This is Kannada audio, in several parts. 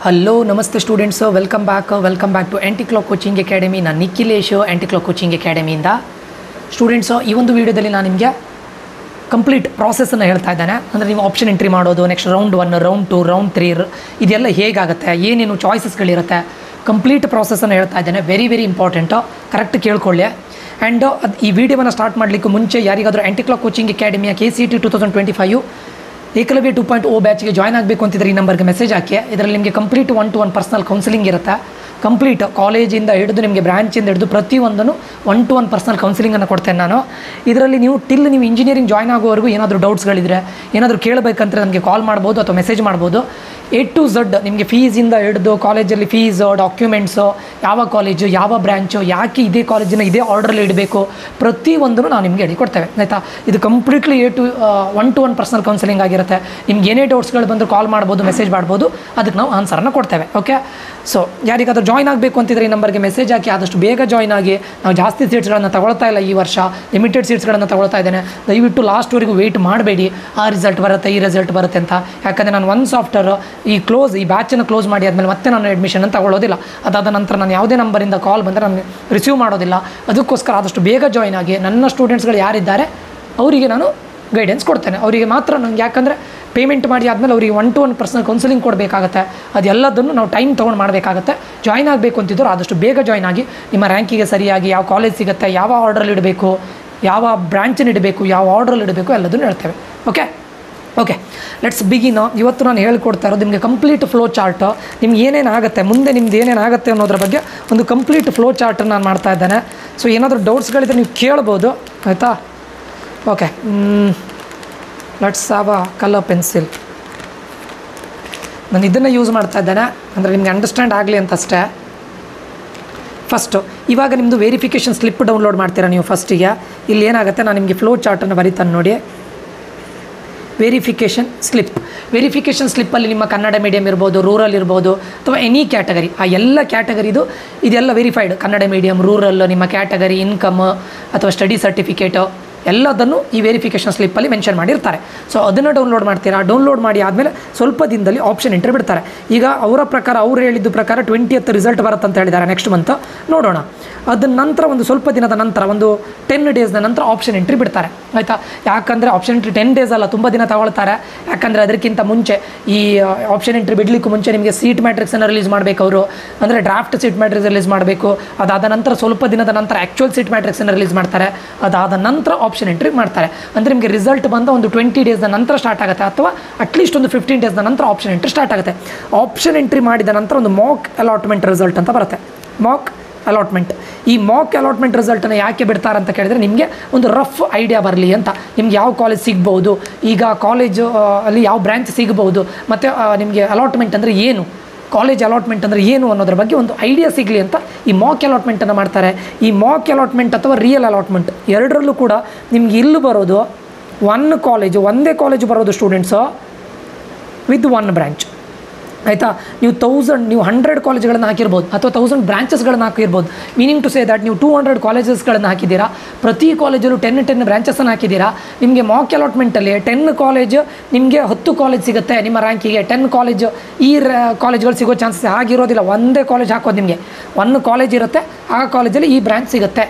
ಹಲೋ ನಮಸ್ತೆ students, welcome back to anti clock coaching academy. ನಾನು ನಿಖಿಲೇಶ್, ಆ್ಯಂಟಿ-ಕ್ಲಾಕ್ ಕೋಚಿಂಗ್ ಅಕಾಡೆಮಿಯಿಂದ. ಸ್ಟೂಡೆಂಟ್ಸ್, ಈ ಒಂದು ವೀಡಿಯೋದಲ್ಲಿ ನಾನು ನಿಮಗೆ ಕಂಪ್ಲೀಟ್ ಪ್ರಾಸೆಸನ್ನು ಹೇಳ್ತಾ ಇದ್ದೇನೆ. ಅಂದರೆ ನೀವು ಆಪ್ಷನ್ ಎಂಟ್ರಿ ಮಾಡೋದು, ನೆಕ್ಸ್ಟ್ ರೌಂಡ್ 1, ರೌಂಡ್ 2, ರೌಂಡ್ 3 ಇದೆಲ್ಲ ಹೇಗಾಗುತ್ತೆ, ಏನೇನು ಚಾಯ್ಸಸ್ಗಳಿರುತ್ತೆ, ಕಂಪ್ಲೀಟ್ ಪ್ರಾಸೆಸನ್ನು ಹೇಳ್ತಾ ಇದ್ದೇನೆ. ವೆರಿ ವೆರಿ ಇಂಪಾರ್ಟೆಂಟು, ಕರೆಕ್ಟ್ ಕೇಳ್ಕೊಳ್ಳಿ. ಆ್ಯಂಡ್ ಈ ವಿಡಿಯೋವನ್ನು ಸ್ಟಾರ್ಟ್ ಮಾಡಲಿಕ್ಕೆ ಮುಂಚೆ ಯಾರಿಗಾದರೂ ಆ್ಯಂಟಿ-ಕ್ಲಾಕ್ ಕೋಚಿಂಗ್ ಅಕಾಡೆಮಿಯ KCET 2025 ಏಕಲವ್ಯ 2.0 ಬ್ಯಾಚ್ಗೆ ಜಾಯ್ನ್ ಆಗಬೇಕು ಅಂತಿದ್ರೆ ಈ ನಂಬರ್ಗೆ ಮೆಸೇಜ್ ಹಾಕಿ. ಇದರಲ್ಲಿ ನಿಮಗೆ ಕಂಪ್ಲೀಟ್ 1-to-1 ಪರ್ಸನಲ್ ಕೌನ್ಸಿಲಿಂಗ್ ಇರುತ್ತೆ. ಕಂಪ್ಲೀಟ್ ಕಾಲೇಜಿಂದ ಹಿಡಿದು ನಿಮಗೆ ಬ್ರಾಂಚಿಂದ ಹಿಡಿದು ಪ್ರತಿಯೊಂದನ್ನು 1-to-1 ಪರ್ಸನಲ್ ಕೌನ್ಸಿಲಿಂಗನ್ನು ಕೊಡ್ತೇನೆ ನಾನು. ಇದರಲ್ಲಿ ನೀವು ಇಂಜಿನಿಯರಿಂಗ್ ಜಾಯ್ನ್ ಆಗೋವರೆಗೂ ಏನಾದರೂ ಡೌಟ್ಸ್ಗಳಿದ್ರೆ, ಏನಾದರೂ ಕೇಳಬೇಕಂದ್ರೆ ನನಗೆ ಕಾಲ್ ಮಾಡ್ಬೋದು ಅಥವಾ ಮೆಸೇಜ್ ಮಾಡ್ಬೋದು. A to Z ನಿಮಗೆ ಫೀಸಿಂದ ಹಿಡಿದು ಕಾಲೇಜಲ್ಲಿ ಫೀಸು, ಡಾಕ್ಯುಮೆಂಟ್ಸು, ಯಾವ ಕಾಲೇಜು, ಯಾವ ಬ್ರ್ಯಾಂಚು, ಯಾಕೆ ಇದೇ ಕಾಲೇಜಿನ ಇದೇ ಆರ್ಡ್ರಲ್ಲಿ ಇಡಬೇಕು, ಪ್ರತಿಯೊಂದನ್ನು ನಾವು ನಿಮಗೆ ಹೇಳಿಕೊಡ್ತೇವೆ. ಆಯಿತಾ? ಇದು ಕಂಪ್ಲೀಟ್ಲಿ 1-to-1 ಪರ್ಸನಲ್ ಕೌನ್ಸಿಲಿಂಗ್ ಆಗಿರುತ್ತೆ. ನಿಮ್ಗೆ ಏನೇ ಡೌಟ್ಸ್ಗಳು ಬಂದರೂ ಕಾಲ್ ಮಾಡ್ಬೋದು, ಮೆಸೇಜ್ ಮಾಡ್ಬೋದು, ಅದಕ್ಕೆ ನಾವು ಆನ್ಸರನ್ನು ಕೊಡ್ತೇವೆ. ಓಕೆ, ಸೊ ಯಾರಿಗಾದರೂ ಜಾಯ್ನ್ ಆಗಬೇಕು ಅಂತಿದ್ರೆ ಈ ನಂಬರ್ಗೆ ಮೆಸೇಜ್ ಹಾಕಿ. ಆದಷ್ಟು ಬೇಗ ಜಾಯ್ನ್ ಆಗಿ. ನಾವು ಜಾಸ್ತಿ ಸೀಟ್ಸ್ಗಳನ್ನು ತಗೊಳ್ತಾ ಇಲ್ಲ ಈ ವರ್ಷ, ಲಿಮಿಟೆಡ್ ಸೀಟ್ಸ್ಗಳನ್ನು ತಗೊಳ್ತಾ ಇದ್ದೇನೆ. ದಯವಿಟ್ಟು ಲಾಸ್ಟ್ವರೆಗೂ ವೆಯ್ಟ್ ಮಾಡಬೇಡಿ, ಆ ರಿಸಲ್ಟ್ ಬರುತ್ತೆ, ಈ ರಿಸಲ್ಟ್ ಬರುತ್ತೆ ಅಂತ. ಯಾಕಂದರೆ ನಾನು ಒನ್ಸ್ ಆಫ್ಟರ್ ಈ ಬ್ಯಾಚನ್ನು ಕ್ಲೋಸ್ ಮಾಡಿ ಆದಮೇಲೆ ಮತ್ತೆ ನಾನು ಅಡ್ಮಿಷನ್ ತಗೊಳ್ಳೋದಿಲ್ಲ. ಅದಾದ ನಂತರ ನಾನು ಯಾವುದೇ ನಂಬರಿಂದ ಕಾಲ್ ಬಂದರೆ ನಾನು ರಿಸೀವ್ ಮಾಡೋದಿಲ್ಲ. ಅದಕ್ಕೋಸ್ಕರ ಆದಷ್ಟು ಬೇಗ ಜಾಯ್ನ್ ಆಗಿ. ನನ್ನ ಸ್ಟೂಡೆಂಟ್ಸ್ಗಳು ಯಾರಿದ್ದಾರೆ ಅವರಿಗೆ ನಾನು ಗೈಡೆನ್ಸ್ ಕೊಡ್ತೇನೆ. ಅವರಿಗೆ ಮಾತ್ರ ನನಗೆ, ಯಾಕಂದರೆ ಪೇಮೆಂಟ್ ಮಾಡಿ ಆದಮೇಲೆ ಅವರಿಗೆ 1-to-1 ಪರ್ಸನಲ್ ಕೌನ್ಸಿಲಿಂಗ್ ಕೊಡಬೇಕಾಗತ್ತೆ. ಅದೆಲ್ಲದನ್ನು ನಾವು ಟೈಮ್ ತೊಗೊಂಡು ಮಾಡಬೇಕಾಗತ್ತೆ. ಜಾಯ್ನ್ ಆಗಬೇಕು ಅಂತಿದ್ದರು ಆದಷ್ಟು ಬೇಗ ಜಾಯ್ನ್ ಆಗಿ. ನಿಮ್ಮ ರ್ಯಾಂಕಿಗೆ ಸರಿಯಾಗಿ ಯಾವ ಕಾಲೇಜ್ ಸಿಗುತ್ತೆ, ಯಾವ ಆರ್ಡ್ರಲ್ಲಿ ಇಡಬೇಕು, ಯಾವ ಬ್ರಾಂಚನ್ನು ಇಡಬೇಕು, ಯಾವ ಆರ್ಡ್ರಲ್ಲಿ ಇಡಬೇಕು, ಎಲ್ಲದನ್ನು ಹೇಳ್ತೇವೆ. Okay, let's begin. ಇವತ್ತು ನಾನು ಹೇಳ್ಕೊಡ್ತಾ ಇರೋದು ನಿಮಗೆ ಕಂಪ್ಲೀಟ್ ಫ್ಲೋ ಚಾರ್ಟ್. ನಿಮ್ಗೆ ಏನೇನಾಗುತ್ತೆ, ಮುಂದೆ ನಿಮ್ದು ಏನೇನಾಗುತ್ತೆ ಅನ್ನೋದ್ರ ಬಗ್ಗೆ ಒಂದು ಕಂಪ್ಲೀಟ್ ಫ್ಲೋ ಚಾರ್ಟನ್ನು ನಾನು ಮಾಡ್ತಾ ಇದ್ದೇನೆ. ಸೊ ಏನಾದರೂ ಡೌಟ್ಸ್ಗಳಿದ್ರೆ ನೀವು ಕೇಳ್ಬೋದು, ಆಯಿತಾ? Okay, let's have a colour pencil. ನಾನು ಇದನ್ನು ಯೂಸ್ ಮಾಡ್ತಾ ಇದ್ದೇನೆ ಅಂದರೆ ನಿಮಗೆ ಅಂಡರ್ಸ್ಟ್ಯಾಂಡ್ ಆಗಲಿ ಅಂತ ಅಷ್ಟೇ. ಫಸ್ಟು ಇವಾಗ ನಿಮ್ಮದು ವೆರಿಫಿಕೇಷನ್ ಸ್ಲಿಪ್ ಡೌನ್ಲೋಡ್ ಮಾಡ್ತೀರಾ ನೀವು. ಫಸ್ಟಿಗೆ ಇಲ್ಲಿ ಏನಾಗುತ್ತೆ, ನಾನು ನಿಮಗೆ ಫ್ಲೋ ಚಾರ್ಟನ್ನು ಬರೀತಾನೆ ನೋಡಿ. ವೆರಿಫಿಕೇಷನ್ ಸ್ಲಿಪ್ಪಲ್ಲಿ ನಿಮ್ಮ ಕನ್ನಡ ಮೀಡಿಯಮ್ ಇರ್ಬೋದು, ರೂರಲ್ ಇರ್ಬೋದು, ಅಥವಾ ಎನಿ ಕ್ಯಾಟಗರಿ, ಆ ಎಲ್ಲ ಕ್ಯಾಟಗರಿದು ಇದೆಲ್ಲ ವೆರಿಫೈಡ್. ಕನ್ನಡ ಮೀಡಿಯಮ್, ರೂರಲ್, ನಿಮ್ಮ ಕ್ಯಾಟಗರಿ, ಇನ್ಕಮ್ ಅಥವಾ ಸ್ಟಡಿ ಸರ್ಟಿಫಿಕೇಟು ಎಲ್ಲದನ್ನು ಈ ವೆರಿಫಿಕೇಷನ್ ಸ್ಲಿಪ್ಪಲ್ಲಿ ಮೆನ್ಷನ್ ಮಾಡಿರ್ತಾರೆ. ಸೊ ಅದನ್ನು ಡೌನ್ಲೋಡ್ ಮಾಡ್ತೀರಾ. ಡೌನ್ಲೋಡ್ ಮಾಡಿ ಆದಮೇಲೆ ಸ್ವಲ್ಪ ದಿನದಲ್ಲಿ ಆಪ್ಷನ್ ಎಂಟ್ರಿ ಬಿಡ್ತಾರೆ. ಈಗ ಅವರ ಪ್ರಕಾರ, ಅವ್ರು ಹೇಳಿದ್ದು ಪ್ರಕಾರ 20th ರಿಸಲ್ಟ್ ಬರುತ್ತೆ ಅಂತ ಹೇಳಿದ್ದಾರೆ, ನೆಕ್ಸ್ಟ್ ಮಂತ್ ನೋಡೋಣ. ಅದರ ನಂತರ ಒಂದು ಸ್ವಲ್ಪ ದಿನದ ನಂತರ, ಒಂದು 10 ಡೇಸ್ನ ನಂತರ ಆಪ್ಷನ್ ಎಂಟ್ರಿ ಬಿಡ್ತಾರೆ. ಆಯಿತಾ? ಯಾಕಂದರೆ ಆಪ್ಷನ್ ಎಂಟ್ರಿ 10 ಡೇಸ್ ಅಲ್ಲ, ತುಂಬ ದಿನ ತಗೊಳ್ತಾರೆ. ಯಾಕಂದರೆ ಅದಕ್ಕಿಂತ ಮುಂಚೆ, ಈ ಆಪ್ಷನ್ ಎಂಟ್ರಿ ಬಿಡಲಿಕ್ಕೂ ಮುಂಚೆ ನಿಮಗೆ ಸೀಟ್ ಮ್ಯಾಟ್ರಿಕ್ಸನ್ನು ರಿಲೀಸ್ ಮಾಡಬೇಕು ಅವರು. ಅಂದರೆ ಡ್ರಾಫ್ಟ್ ಸೀಟ್ ಮ್ಯಾಟ್ರಿಕ್ಸ್ ರಿಲೀಸ್ ಮಾಡಬೇಕು. ಅದಾದ ನಂತರ ಸ್ವಲ್ಪ ದಿನದ ನಂತರ ಆ್ಯಕ್ಚುಯಲ್ ಸೀಟ್ ಮ್ಯಾಟ್ರಿಕ್ಸನ್ನು ರಿಲೀಸ್ ಮಾಡ್ತಾರೆ. ಅದಾದ ನಂತರ ಆಪ್ಷನ್ ಎಂಟ್ರಿ ಮಾಡ್ತಾರೆ. ಅಂದರೆ ನಿಮಗೆ ರಿಸಲ್ಟ್ ಬಂದ ಒಂದು 20 ಡೇಸ್ನ ನಂತರ ಸ್ಟಾರ್ಟ್ ಆಗುತ್ತೆ, ಅಥವಾ ಅಟ್ಲೀಸ್ಟ್ ಒಂದು 15 ಡೇಸ್ನ ನಂತರ ಆಪ್ಷನ್ ಎಂಟ್ರಿ ಸ್ಟಾರ್ಟ್ ಆಗುತ್ತೆ. ಆಪ್ಷನ್ ಎಂಟ್ರಿ ಮಾಡಿದ ನಂತರ ಒಂದು ಮಾಕ್ ಅಲಾಟ್ಮೆಂಟ್ ರಿಸಲ್ಟ್ ಅಂತ ಬರುತ್ತೆ. Mach allotment. ಈ ಮಾಕ್ ಅಲಾಟ್ಮೆಂಟ್ ರಿಸಲ್ಟನ್ನು ಯಾಕೆ ಬಿಡ್ತಾರೆ ಅಂತ ಕೇಳಿದರೆ, ನಿಮಗೆ ಒಂದು ರಫ್ ಐಡಿಯಾ ಬರಲಿ ಅಂತ. ನಿಮ್ಗೆ ಯಾವ ಕಾಲೇಜ್ ಸಿಗ್ಬೋದು, ಈಗ ಕಾಲೇಜು ಅಲ್ಲಿ ಯಾವ ಬ್ರ್ಯಾಂಚ್ ಸಿಗ್ಬೋದು, ಮತ್ತು ನಿಮಗೆ ಅಲಾಟ್ಮೆಂಟ್ ಅಂದರೆ ಏನು, ಕಾಲೇಜ್ ಅಲಾಟ್ಮೆಂಟ್ ಅಂದರೆ ಏನು ಅನ್ನೋದ್ರ ಬಗ್ಗೆ ಒಂದು ಐಡಿಯಾ ಸಿಗಲಿ ಅಂತ ಈ ಮಾಕ್ ಅಲಾಟ್ಮೆಂಟನ್ನು ಮಾಡ್ತಾರೆ. ಈ ಮಾಕ್ ಅಲಾಟ್ಮೆಂಟ್ ಅಥವಾ ರಿಯಲ್ ಅಲಾಟ್ಮೆಂಟ್ ಎರಡರಲ್ಲೂ ಕೂಡ ನಿಮ್ಗೆ ಇಲ್ಲಿ ಬರೋದು ಒಂದೇ ಕಾಲೇಜು ಬರೋದು ಸ್ಟೂಡೆಂಟ್ಸು ವಿತ್ 1 ಬ್ರ್ಯಾಂಚ್. ಆಯಿತಾ? ನೀವು 100 ಕಾಲೇಜ್ಗಳನ್ನು ಹಾಕಿರ್ಬೋದು, ಅಥವಾ 1000 ಬ್ರಾಂಚಸ್ಗಳನ್ನು ಹಾಕಿರ್ಬೋದು. ಮೀನಿಂಗ್ ಟು ಸೇ ದ್ಯಾಟ್ ನೀವು 200 ಕಾಲೇಜಸ್ಗಳನ್ನು ಹಾಕಿದ್ದೀರಾ, ಪ್ರತಿ ಕಾಲೇಜಲ್ಲೂ 10 ಬ್ರಾಂಚಸ್ಸನ್ನು ಹಾಕಿದ್ದೀರಾ. ನಿಮಗೆ ಮಾಕ್ ಅಲಾಟ್ಮೆಂಟಲ್ಲಿ 10 ಕಾಲೇಜ್, ನಿಮಗೆ 10 ಕಾಲೇಜ್ ಸಿಗುತ್ತೆ ನಿಮ್ಮ ರ್ಯಾಂಕಿಗೆ. 10 ಕಾಲೇಜು, ಈ ಕಾಲೇಜ್ಗಳು ಸಿಗೋ ಚಾನ್ಸಸ್ ಆಗಿರೋದಿಲ್ಲ. ಒಂದೇ ಕಾಲೇಜ್ ಹಾಕೋದು, ನಿಮಗೆ 1 ಕಾಲೇಜ್ ಇರುತ್ತೆ, ಆ ಕಾಲೇಜಲ್ಲಿ ಈ ಬ್ರಾಂಚ್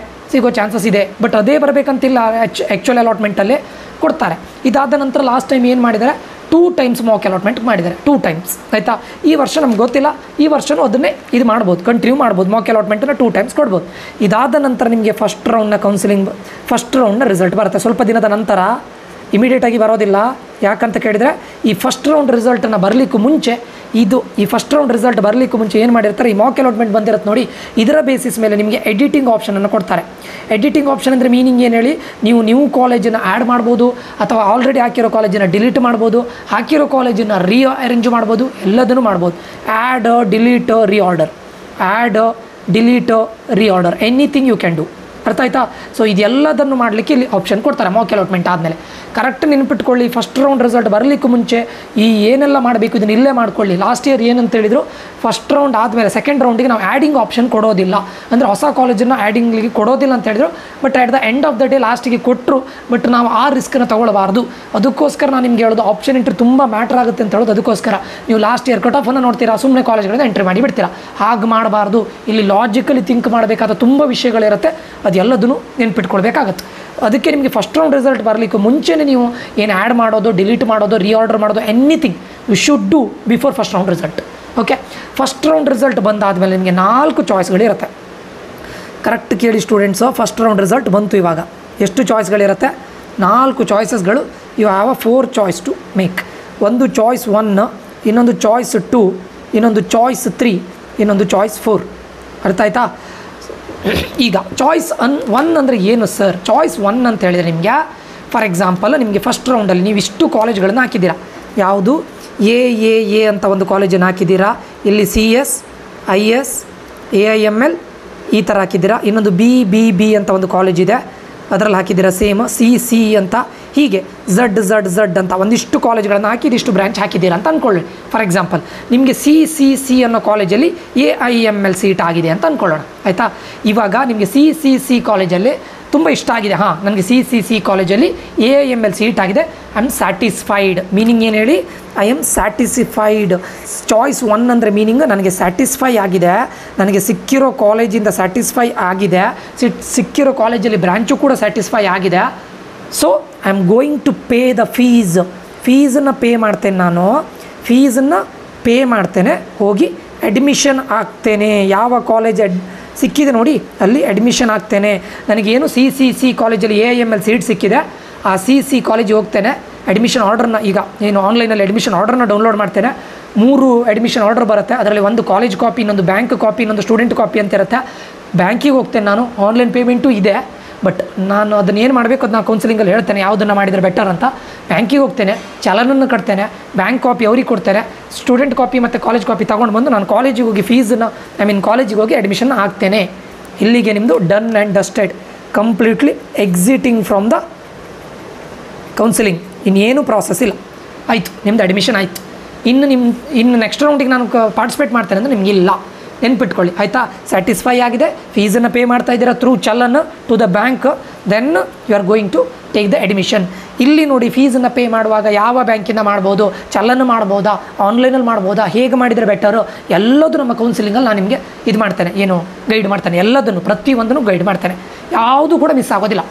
ಸಿಗೋ ಚಾನ್ಸಸ್ ಇದೆ. ಬಟ್ ಅದೇ ಬರಬೇಕಂತಿಲ್ಲ, ಆ್ಯಕ್ಚುಯಲ್ ಅಲಾಟ್ಮೆಂಟಲ್ಲೇ ಕೊಡ್ತಾರೆ. ಇದಾದ ನಂತರ ಲಾಸ್ಟ್ ಟೈಮ್ ಏನು ಮಾಡಿದ್ದಾರೆ, 2 ಟೈಮ್ಸ್ ಮಾಕ್ ಅಲಾಟ್ಮೆಂಟ್ ಮಾಡಿದ್ದಾರೆ. 2 ಟೈಮ್ಸ್. ಆಯಿತಾ? ಈ ವರ್ಷ ನಮ್ಗೆ ಗೊತ್ತಿಲ್ಲ, ಈ ವರ್ಷವೂ ಅದನ್ನೇ ಇದು ಮಾಡ್ಬೋದು, ಕಂಟಿನ್ಯೂ ಮಾಡ್ಬೋದು. ಮಾಕ್ ಅಲಾಟ್ಮೆಂಟನ್ನು 2 ಟೈಮ್ಸ್ ಕೊಡ್ಬೋದು. ಇದಾದ ನಂತರ ನಿಮಗೆ ಫಸ್ಟ್ ರೌಂಡ್ನ ರಿಸಲ್ಟ್ ಬರುತ್ತೆ. ಸ್ವಲ್ಪ ದಿನದ ನಂತರ, ಇಮಿಡಿಯೇಟಾಗಿ ಬರೋದಿಲ್ಲ. ಯಾಕಂತ ಕೇಳಿದರೆ, ಈ ಫಸ್ಟ್ ರೌಂಡ್ ರಿಸಲ್ಟನ್ನು ಬರಲಿಕ್ಕೂ ಮುಂಚೆ, ಈ ಫಸ್ಟ್ ರೌಂಡ್ ರಿಸಲ್ಟ್ ಬರಲಿಕ್ಕೂ ಮುಂಚೆ ಏನು ಮಾಡಿರ್ತಾರೆ, ಈ ಮಾಕ್ ಅಲಾಟ್ಮೆಂಟ್ ಬಂದಿರುತ್ತೆ ನೋಡಿ, ಇದರ ಬೇಸಿಸ್ ಮೇಲೆ ನಿಮಗೆ ಎಡಿಟಿಂಗ್ ಆಪ್ಷನನ್ನು ಕೊಡ್ತಾರೆ. ಎಡಿಟಿಂಗ್ ಆಪ್ಷನ್ ಅಂದರೆ ಮೀನಿಂಗ್ ಏನು ಹೇಳಿ, ನೀವು ಕಾಲೇಜನ್ನು ಆ್ಯಡ್ ಮಾಡ್ಬೋದು, ಅಥವಾ ಆಲ್ರೆಡಿ ಹಾಕಿರೋ ಕಾಲೇಜನ್ನು ಡಿಲೀಟ್ ಮಾಡ್ಬೋದು, ಹಾಕಿರೋ ಕಾಲೇಜನ್ನು ಅರೇಂಜ್ ಮಾಡ್ಬೋದು, ಎಲ್ಲದನ್ನು ಮಾಡ್ಬೋದು. Add, delete, reorder anything you can do. ಅರ್ಥ ಆಯ್ತಾ? ಸೊ ಇದೆಲ್ಲದನ್ನು ಮಾಡಲಿಕ್ಕೆ ಇಲ್ಲಿ ಆಪ್ಷನ್ ಕೊಡ್ತಾರೆ ಮಾಕ್ ಅಲಾಟ್ಮೆಂಟ್ ಆದಮೇಲೆ. ಕರೆಕ್ಟ್ ನೆನ್ಪಿಟ್ಕೊಳ್ಳಿ, ಫಸ್ಟ್ ರೌಂಡ್ ರಿಸಲ್ಟ್ ಬರಲಿಕ್ಕೂ ಮುಂಚೆ ಈ ಏನೆಲ್ಲ ಮಾಡಬೇಕು ಇದನ್ನು ಇಲ್ಲೇ ಮಾಡ್ಕೊಳ್ಳಿ. ಲಾಸ್ಟ್ ಇಯರ್ ಏನಂತ ಹೇಳಿದ್ರು, ಫಸ್ಟ್ ರೌಂಡ್ ಆದಮೇಲೆ ಸೆಕೆಂಡ್ ರೌಂಡಿಗೆ ನಾವು ಆ್ಯಡಿಂಗ್ ಆಪ್ಷನ್ ಕೊಡೋದಿಲ್ಲ, ಅಂದರೆ ಹೊಸ ಕಾಲೇಜನ್ನು ಆ್ಯಡಿಂಗ್ಲಿಗೆ ಕೊಡೋದಿಲ್ಲ ಅಂತ ಹೇಳಿದ್ರು. But at the end of the day ಲಾಸ್ಟಿಗೆ ಕೊಟ್ಟರು, ಬಟ್ ನಾವು ಆ ರಿಸ್ಕನ್ನು ತೊಗೊಳ್ಬಾರ್ದು. ಅದಕ್ಕೋಸ್ಕರ ನಾನು ನಿಮ್ಗೆ ಹೇಳೋದು ಆಪ್ಷನ್ ಎಂಟ್ರಿ ತುಂಬ ಮ್ಯಾಟ್ರ್ ಆಗುತ್ತೆ ಅಂತ ಹೇಳೋದು ಅದಕ್ಕೋಸ್ಕರ. ನೀವು ಲಾಸ್ಟ್ ಇಯರ್ ಕಟ್ ಆಫನ್ನು ನೋಡ್ತೀರಾ, ಸುಮ್ಮನೆ ಕಾಲೇಜ್ಗಳಿಂದ ಎಂಟ್ರಿ ಮಾಡಿ ಬಿಡ್ತೀರಾ. ಹಾಗೆ ಮಾಡಬಾರ್ದು. ಇಲ್ಲಿ ಲಾಜಿಕಲಿ ಥಿಂಕ್ ಮಾಡಬೇಕಾದ ತುಂಬ ವಿಷಯಗಳಿರುತ್ತೆ, ಅದೆಲ್ಲದನ್ನು ನೆನ್ಪಿಟ್ಕೊಳ್ಬೇಕಾಗತ್ತೆ. ಅದಕ್ಕೆ ನಿಮಗೆ ಫಸ್ಟ್ ರೌಂಡ್ ರಿಸಲ್ಟ್ ಬರಲಿಕ್ಕೆ ಮುಂಚೆನೇ ನೀವು ಏನು ಆ್ಯಡ್ ಮಾಡೋದು, ಡಿಲೀಟ್ ಮಾಡೋದು, ರೀಆರ್ಡರ್ ಮಾಡೋದು, anything you should do before first round result. Okay, first round result ಬಂದಾದಮೇಲೆ ನಿಮಗೆ 4 ಚಾಯ್ಸ್ಗಳಿರುತ್ತೆ. ಕರೆಕ್ಟ್ ಕೇಳಿ ಸ್ಟೂಡೆಂಟ್ಸು, ಫಸ್ಟ್ ರೌಂಡ್ ರಿಸಲ್ಟ್ ಬಂತು. ಇವಾಗ ಎಷ್ಟು ಚಾಯ್ಸ್ಗಳಿರುತ್ತೆ? 4 ಚಾಯ್ಸಸ್ಗಳು. You have a 4 choice to make. ಒಂದು ಚಾಯ್ಸ್ 1, ಇನ್ನೊಂದು ಚಾಯ್ಸ್ 2, ಇನ್ನೊಂದು ಚಾಯ್ಸ್ 3, ಇನ್ನೊಂದು ಚಾಯ್ಸ್ 4. ಅರ್ಥ ಆಯ್ತಾ? ಈಗ ಚಾಯ್ಸ್ 1 ಅಂದರೆ ಏನು ಸರ್? ಚಾಯ್ಸ್ 1 ಅಂತ ಹೇಳಿದರೆ ನಿಮಗೆ ಫಾರ್ ಎಕ್ಸಾಂಪಲ್ ನಿಮಗೆ ಫಸ್ಟ್ ರೌಂಡಲ್ಲಿ ನೀವು ಇಷ್ಟು ಕಾಲೇಜ್ಗಳನ್ನು ಹಾಕಿದ್ದೀರಾ. ಯಾವುದು? ಎ ಅಂತ ಒಂದು ಕಾಲೇಜನ್ನು ಹಾಕಿದ್ದೀರಾ. ಇಲ್ಲಿ CS, IS, AIML ಈ ಥರ ಹಾಕಿದ್ದೀರಾ. ಇನ್ನೊಂದು ಬಿ ಅಂತ ಒಂದು ಕಾಲೇಜ್ ಇದೆ, ಅದರಲ್ಲಿ ಹಾಕಿದ್ದೀರಾ ಸೇಮ್. ಸಿ ಅಂತ ಹೀಗೆ ಝಡ್ ಅಂತ ಒಂದಿಷ್ಟು ಕಾಲೇಜ್ಗಳನ್ನು ಹಾಕಿ ಇದಿಷ್ಟು ಬ್ರ್ಯಾಂಚ್ ಹಾಕಿದ್ದೀರಾ ಅಂತ ಅಂದ್ಕೊಳ್ಳಿ. ಫಾರ್ ಎಕ್ಸಾಂಪಲ್ ನಿಮಗೆ ಸಿ ಅನ್ನೋ ಕಾಲೇಜಲ್ಲಿ AIML ಸೀಟ್ ಆಗಿದೆ ಅಂತ ಅಂದ್ಕೊಳ್ಳೋಣ. ಆಯಿತಾ? ಇವಾಗ ನಿಮಗೆ ಸಿ ಕಾಲೇಜಲ್ಲಿ ತುಂಬ ಇಷ್ಟ ಆಗಿದೆ. ಹಾಂ, ನನಗೆ ಸಿ ಕಾಲೇಜಲ್ಲಿ AIML ಸೀಟ್ ಆಗಿದೆ. I am satisfied. ಮೀನಿಂಗ್ ಏನು ಹೇಳಿ? I am satisfied. ಚಾಯ್ಸ್ 1 ಅಂದರೆ ಮೀನಿಂಗ್ ನನಗೆ ಸ್ಯಾಟಿಸ್ಫೈ ಆಗಿದೆ, ನನಗೆ ಸಿಕ್ಕಿರೋ ಕಾಲೇಜಿಂದ ಸ್ಯಾಟಿಸ್ಫೈ ಆಗಿದೆ, ಸಿಕ್ಕಿರೋ ಕಾಲೇಜಲ್ಲಿ ಬ್ರ್ಯಾಂಚು ಕೂಡ ಸ್ಯಾಟಿಸ್ಫೈ ಆಗಿದೆ. So I am going to pay the ಫೀಸನ್ನು ಪೇ ಮಾಡ್ತೇನೆ. ನಾನು ಫೀಸನ್ನು ಪೇ ಮಾಡ್ತೇನೆ, ಹೋಗಿ ಅಡ್ಮಿಷನ್ ಆಗ್ತೇನೆ. ಯಾವ ಕಾಲೇಜ್ ಸಿಕ್ಕಿದೆ ನೋಡಿ ಅಲ್ಲಿ ಅಡ್ಮಿಷನ್ ಆಗ್ತೇನೆ. ನನಗೇನು ಸಿ ಕಾಲೇಜಲ್ಲಿ AIML ಸೀಟ್ ಸಿಕ್ಕಿದೆ, ಆ ಸಿ ಕಾಲೇಜಿಗೆ ಹೋಗ್ತೇನೆ. ಅಡ್ಮಿಷನ್ ಆರ್ಡ್ರನ್ನ ಈಗ ಏನು ಆನ್ಲೈನಲ್ಲಿ ಅಡ್ಮಿಷನ್ ಆರ್ಡ್ರನ್ನ ಡೌನ್ಲೋಡ್ ಮಾಡ್ತೇನೆ. 3 ಅಡ್ಮಿಷನ್ ಆರ್ಡರ್ ಬರುತ್ತೆ. ಅದರಲ್ಲಿ ಒಂದು ಕಾಲೇಜ್ ಕಾಪಿ, ಇನ್ನೊಂದು ಬ್ಯಾಂಕ್ ಕಾಪಿ, ಇನ್ನೊಂದು ಸ್ಟೂಡೆಂಟ್ ಕಾಪಿ ಅಂತ ಇರುತ್ತೆ. ಬ್ಯಾಂಕಿಗೆ ಹೋಗ್ತೇನೆ ನಾನು. ಆನ್ಲೈನ್ ಪೇಮೆಂಟು ಇದೆ, ಬಟ್ ನಾನು ಅದನ್ನು ಏನು ಮಾಡಬೇಕು ಅದು ನಾನು ಕೌನ್ಸಿಲಿಂಗಲ್ಲಿ ಹೇಳ್ತೇನೆ ಯಾವುದನ್ನು ಮಾಡಿದರೆ ಬೆಟರ್ ಅಂತ. ಬ್ಯಾಂಕಿಗೆ ಹೋಗ್ತೇನೆ, ಚಲನನ್ನು ಕಟ್ತೇನೆ, ಬ್ಯಾಂಕ್ ಕಾಪಿ ಅವ್ರಿಗೆ ಕೊಡ್ತೇನೆ, ಸ್ಟೂಡೆಂಟ್ ಕಾಪಿ ಮತ್ತು ಕಾಲೇಜ್ ಕಾಪಿ ತೊಗೊಂಡು ಬಂದು ನಾನು ಕಾಲೇಜಿಗೆ ಹೋಗಿ ಫೀಸನ್ನು ಕಾಲೇಜಿಗೆ ಹೋಗಿ ಅಡ್ಮಿಷನ್ ಆಗ್ತೇನೆ. ಇಲ್ಲಿಗೆ ನಿಮ್ಮದು done and dusted, completely exciting from the counselling. ಇನ್ನೇನು ಪ್ರಾಸೆಸ್ ಇಲ್ಲ. ಆಯಿತು, ನಿಮ್ಮದು ಅಡ್ಮಿಷನ್ ಆಯಿತು. ಇನ್ನು ನೆಕ್ಸ್ಟ್ ರೌಂಡಿಗೆ ನಾನು ಪಾರ್ಟಿಸಿಪೇಟ್ ಮಾಡ್ತೇನೆ ಅಂದರೆ ನಿಮಗಿಲ್ಲ. ನೆನ್ಪಿಟ್ಕೊಳ್ಳಿ. ಆಯಿತಾ? ಸ್ಯಾಟಿಸ್ಫೈ ಆಗಿದೆ, ಫೀಸನ್ನು ಪೇ ಮಾಡ್ತಾ ಇದ್ದೀರಾ through challan to the bank, then you are going to take the admission. ಇಲ್ಲಿ ನೋಡಿ, ಫೀಸನ್ನು ಪೇ ಮಾಡುವಾಗ ಯಾವ ಬ್ಯಾಂಕಿಂದ ಮಾಡ್ಬೋದು, ಚಲನ್ ಮಾಡ್ಬೋದಾ, ಆನ್ಲೈನಲ್ಲಿ ಮಾಡ್ಬೋದಾ, ಹೇಗೆ ಮಾಡಿದರೆ ಬೆಟರು, ಎಲ್ಲದೂ ನಮ್ಮ ಕೌನ್ಸಿಲಿಂಗಲ್ಲಿ ನಾನು ನಿಮಗೆ ಇದು ಮಾಡ್ತೇನೆ, ಏನು ಗೈಡ್ ಮಾಡ್ತೇನೆ. ಎಲ್ಲದನ್ನು ಪ್ರತಿಯೊಂದನ್ನು ಗೈಡ್ ಮಾಡ್ತೇನೆ. ಯಾವುದೂ ಕೂಡ ಮಿಸ್ ಆಗೋದಿಲ್ಲ.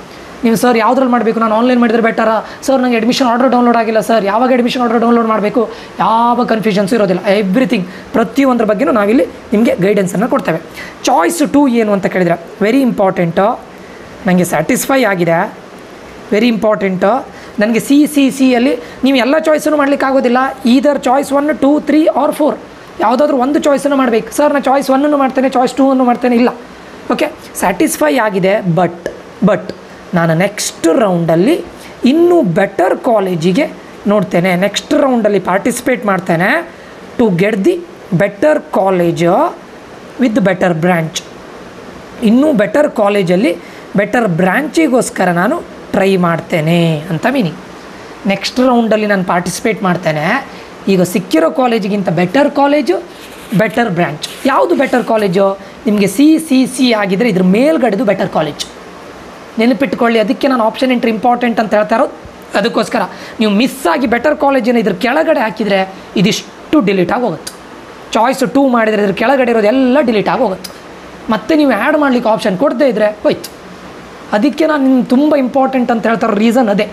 ನೀವು ಸರ್ ಯಾವುದ್ರಲ್ಲಿ ಮಾಡಬೇಕು, ನಾನು ಆನ್ಲೈನ್ ಮಾಡಿದರೆ ಬೆಟರಾ ಸರ್, ನನಗೆ ಅಡ್ಮಿಷನ್ ಆರ್ಡರ್ ಡೌನ್ಲೋಡ್ ಆಗಿಲ್ಲ ಸರ್, ಯಾವಾಗ ಅಡ್ಮಿಷನ್ ಆರ್ಡರ್ ಡೌನ್ಲೋಡ್ ಮಾಡಬೇಕು, ಯಾವ ಕನ್ಫ್ಯೂಷನ್ಸು ಇರೋದಿಲ್ಲ. ಎವ್ರಿಥಿಂಗ್ ಪ್ರತಿಯೊಂದರ ಬಗ್ಗೆಯೂ ನಾವಿಲ್ಲಿ ನಿಮಗೆ ಗೈಡೆನ್ಸನ್ನು ಕೊಡ್ತೇವೆ. ಚಾಯ್ಸ್ 2 ಏನು ಅಂತ ಕೇಳಿದರೆ ವೆರಿ ಇಂಪಾರ್ಟೆಂಟು. ನನಗೆ ಸ್ಯಾಟಿಸ್ಫೈ ಆಗಿದೆ, ವೆರಿ ಇಂಪಾರ್ಟೆಂಟು. ನನಗೆ ಸಿಯಲ್ಲಿ ನೀವು ಎಲ್ಲ ಚಾಯ್ಸನ್ನು ಮಾಡಲಿಕ್ಕಾಗೋದಿಲ್ಲ. ಈದರ್ ಚಾಯ್ಸ್ 1, 2, 3 ಆರ್ 4 ಯಾವುದಾದ್ರೂ ಒಂದು ಚಾಯ್ಸನ್ನು ಮಾಡಬೇಕು. ಸರ್ ನಾನು ಚಾಯ್ಸ್ 1 ಮಾಡ್ತೇನೆ, ಚಾಯ್ಸ್ 2 ಮಾಡ್ತೇನೆ, ಇಲ್ಲ. ಓಕೆ, ಸ್ಯಾಟಿಸ್ಫೈ ಆಗಿದೆ, ಬಟ್ ನಾನು ನೆಕ್ಸ್ಟ್ ರೌಂಡಲ್ಲಿ ಇನ್ನೂ ಬೆಟರ್ ಕಾಲೇಜಿಗೆ ನೋಡ್ತೇನೆ. ನೆಕ್ಸ್ಟ್ ರೌಂಡಲ್ಲಿ ಪಾರ್ಟಿಸಿಪೇಟ್ ಮಾಡ್ತೇನೆ to get the better college with better branch. ಇನ್ನೂ ಬೆಟರ್ ಕಾಲೇಜಲ್ಲಿ ಬೆಟರ್ ಬ್ರ್ಯಾಂಚಿಗೋಸ್ಕರ ನಾನು ಟ್ರೈ ಮಾಡ್ತೇನೆ ಅಂತ ಮೀನಿಂಗ್. ನೆಕ್ಸ್ಟ್ ರೌಂಡಲ್ಲಿ ನಾನು ಪಾರ್ಟಿಸಿಪೇಟ್ ಮಾಡ್ತೇನೆ. ಈಗ ಸಿಕ್ಕಿರೋ ಕಾಲೇಜಿಗಿಂತ ಬೆಟರ್ ಕಾಲೇಜು, ಬೆಟರ್ ಬ್ರ್ಯಾಂಚ್. ಯಾವುದು ಬೆಟರ್ ಕಾಲೇಜು? ನಿಮಗೆ ಸಿ ಆಗಿದ್ದರೆ ಇದ್ರ ಮೇಲ್ಗಡೆದು ಬೆಟರ್ ಕಾಲೇಜ್. ನೆನಪಿಟ್ಕೊಳ್ಳಿ. ಅದಕ್ಕೆ ನಾನು ಆಪ್ಷನ್ ಎಂಟ್ರಿ ಇಂಪಾರ್ಟೆಂಟ್ ಅಂತ ಹೇಳ್ತಾ ಇರೋದು ಅದಕ್ಕೋಸ್ಕರ. ನೀವು ಮಿಸ್ ಆಗಿ ಬೆಟರ್ ಕಾಲೇಜಿನ ಇದ್ರ ಕೆಳಗಡೆ ಹಾಕಿದರೆ ಇದಿಷ್ಟು ಡಿಲೀಟ್ ಆಗೋಗುತ್ತೆ. ಚಾಯ್ಸ್ 2 ಮಾಡಿದರೆ ಇದ್ರ ಕೆಳಗಡೆ ಇರೋದು ಎಲ್ಲ ಡಿಲೀಟ್ ಆಗೋಗುತ್ತೆ. ಮತ್ತು ನೀವು ಆ್ಯಡ್ ಮಾಡಲಿಕ್ಕೆ ಆಪ್ಷನ್ ಕೊಡದೇ ಇದ್ದರೆ ಹೋಯ್ತು. ಅದಕ್ಕೆ ನಾನು ತುಂಬ ಇಂಪಾರ್ಟೆಂಟ್ ಅಂತ ಹೇಳ್ತಾ ಇರೋ ರೀಸನ್ ಅದೇ.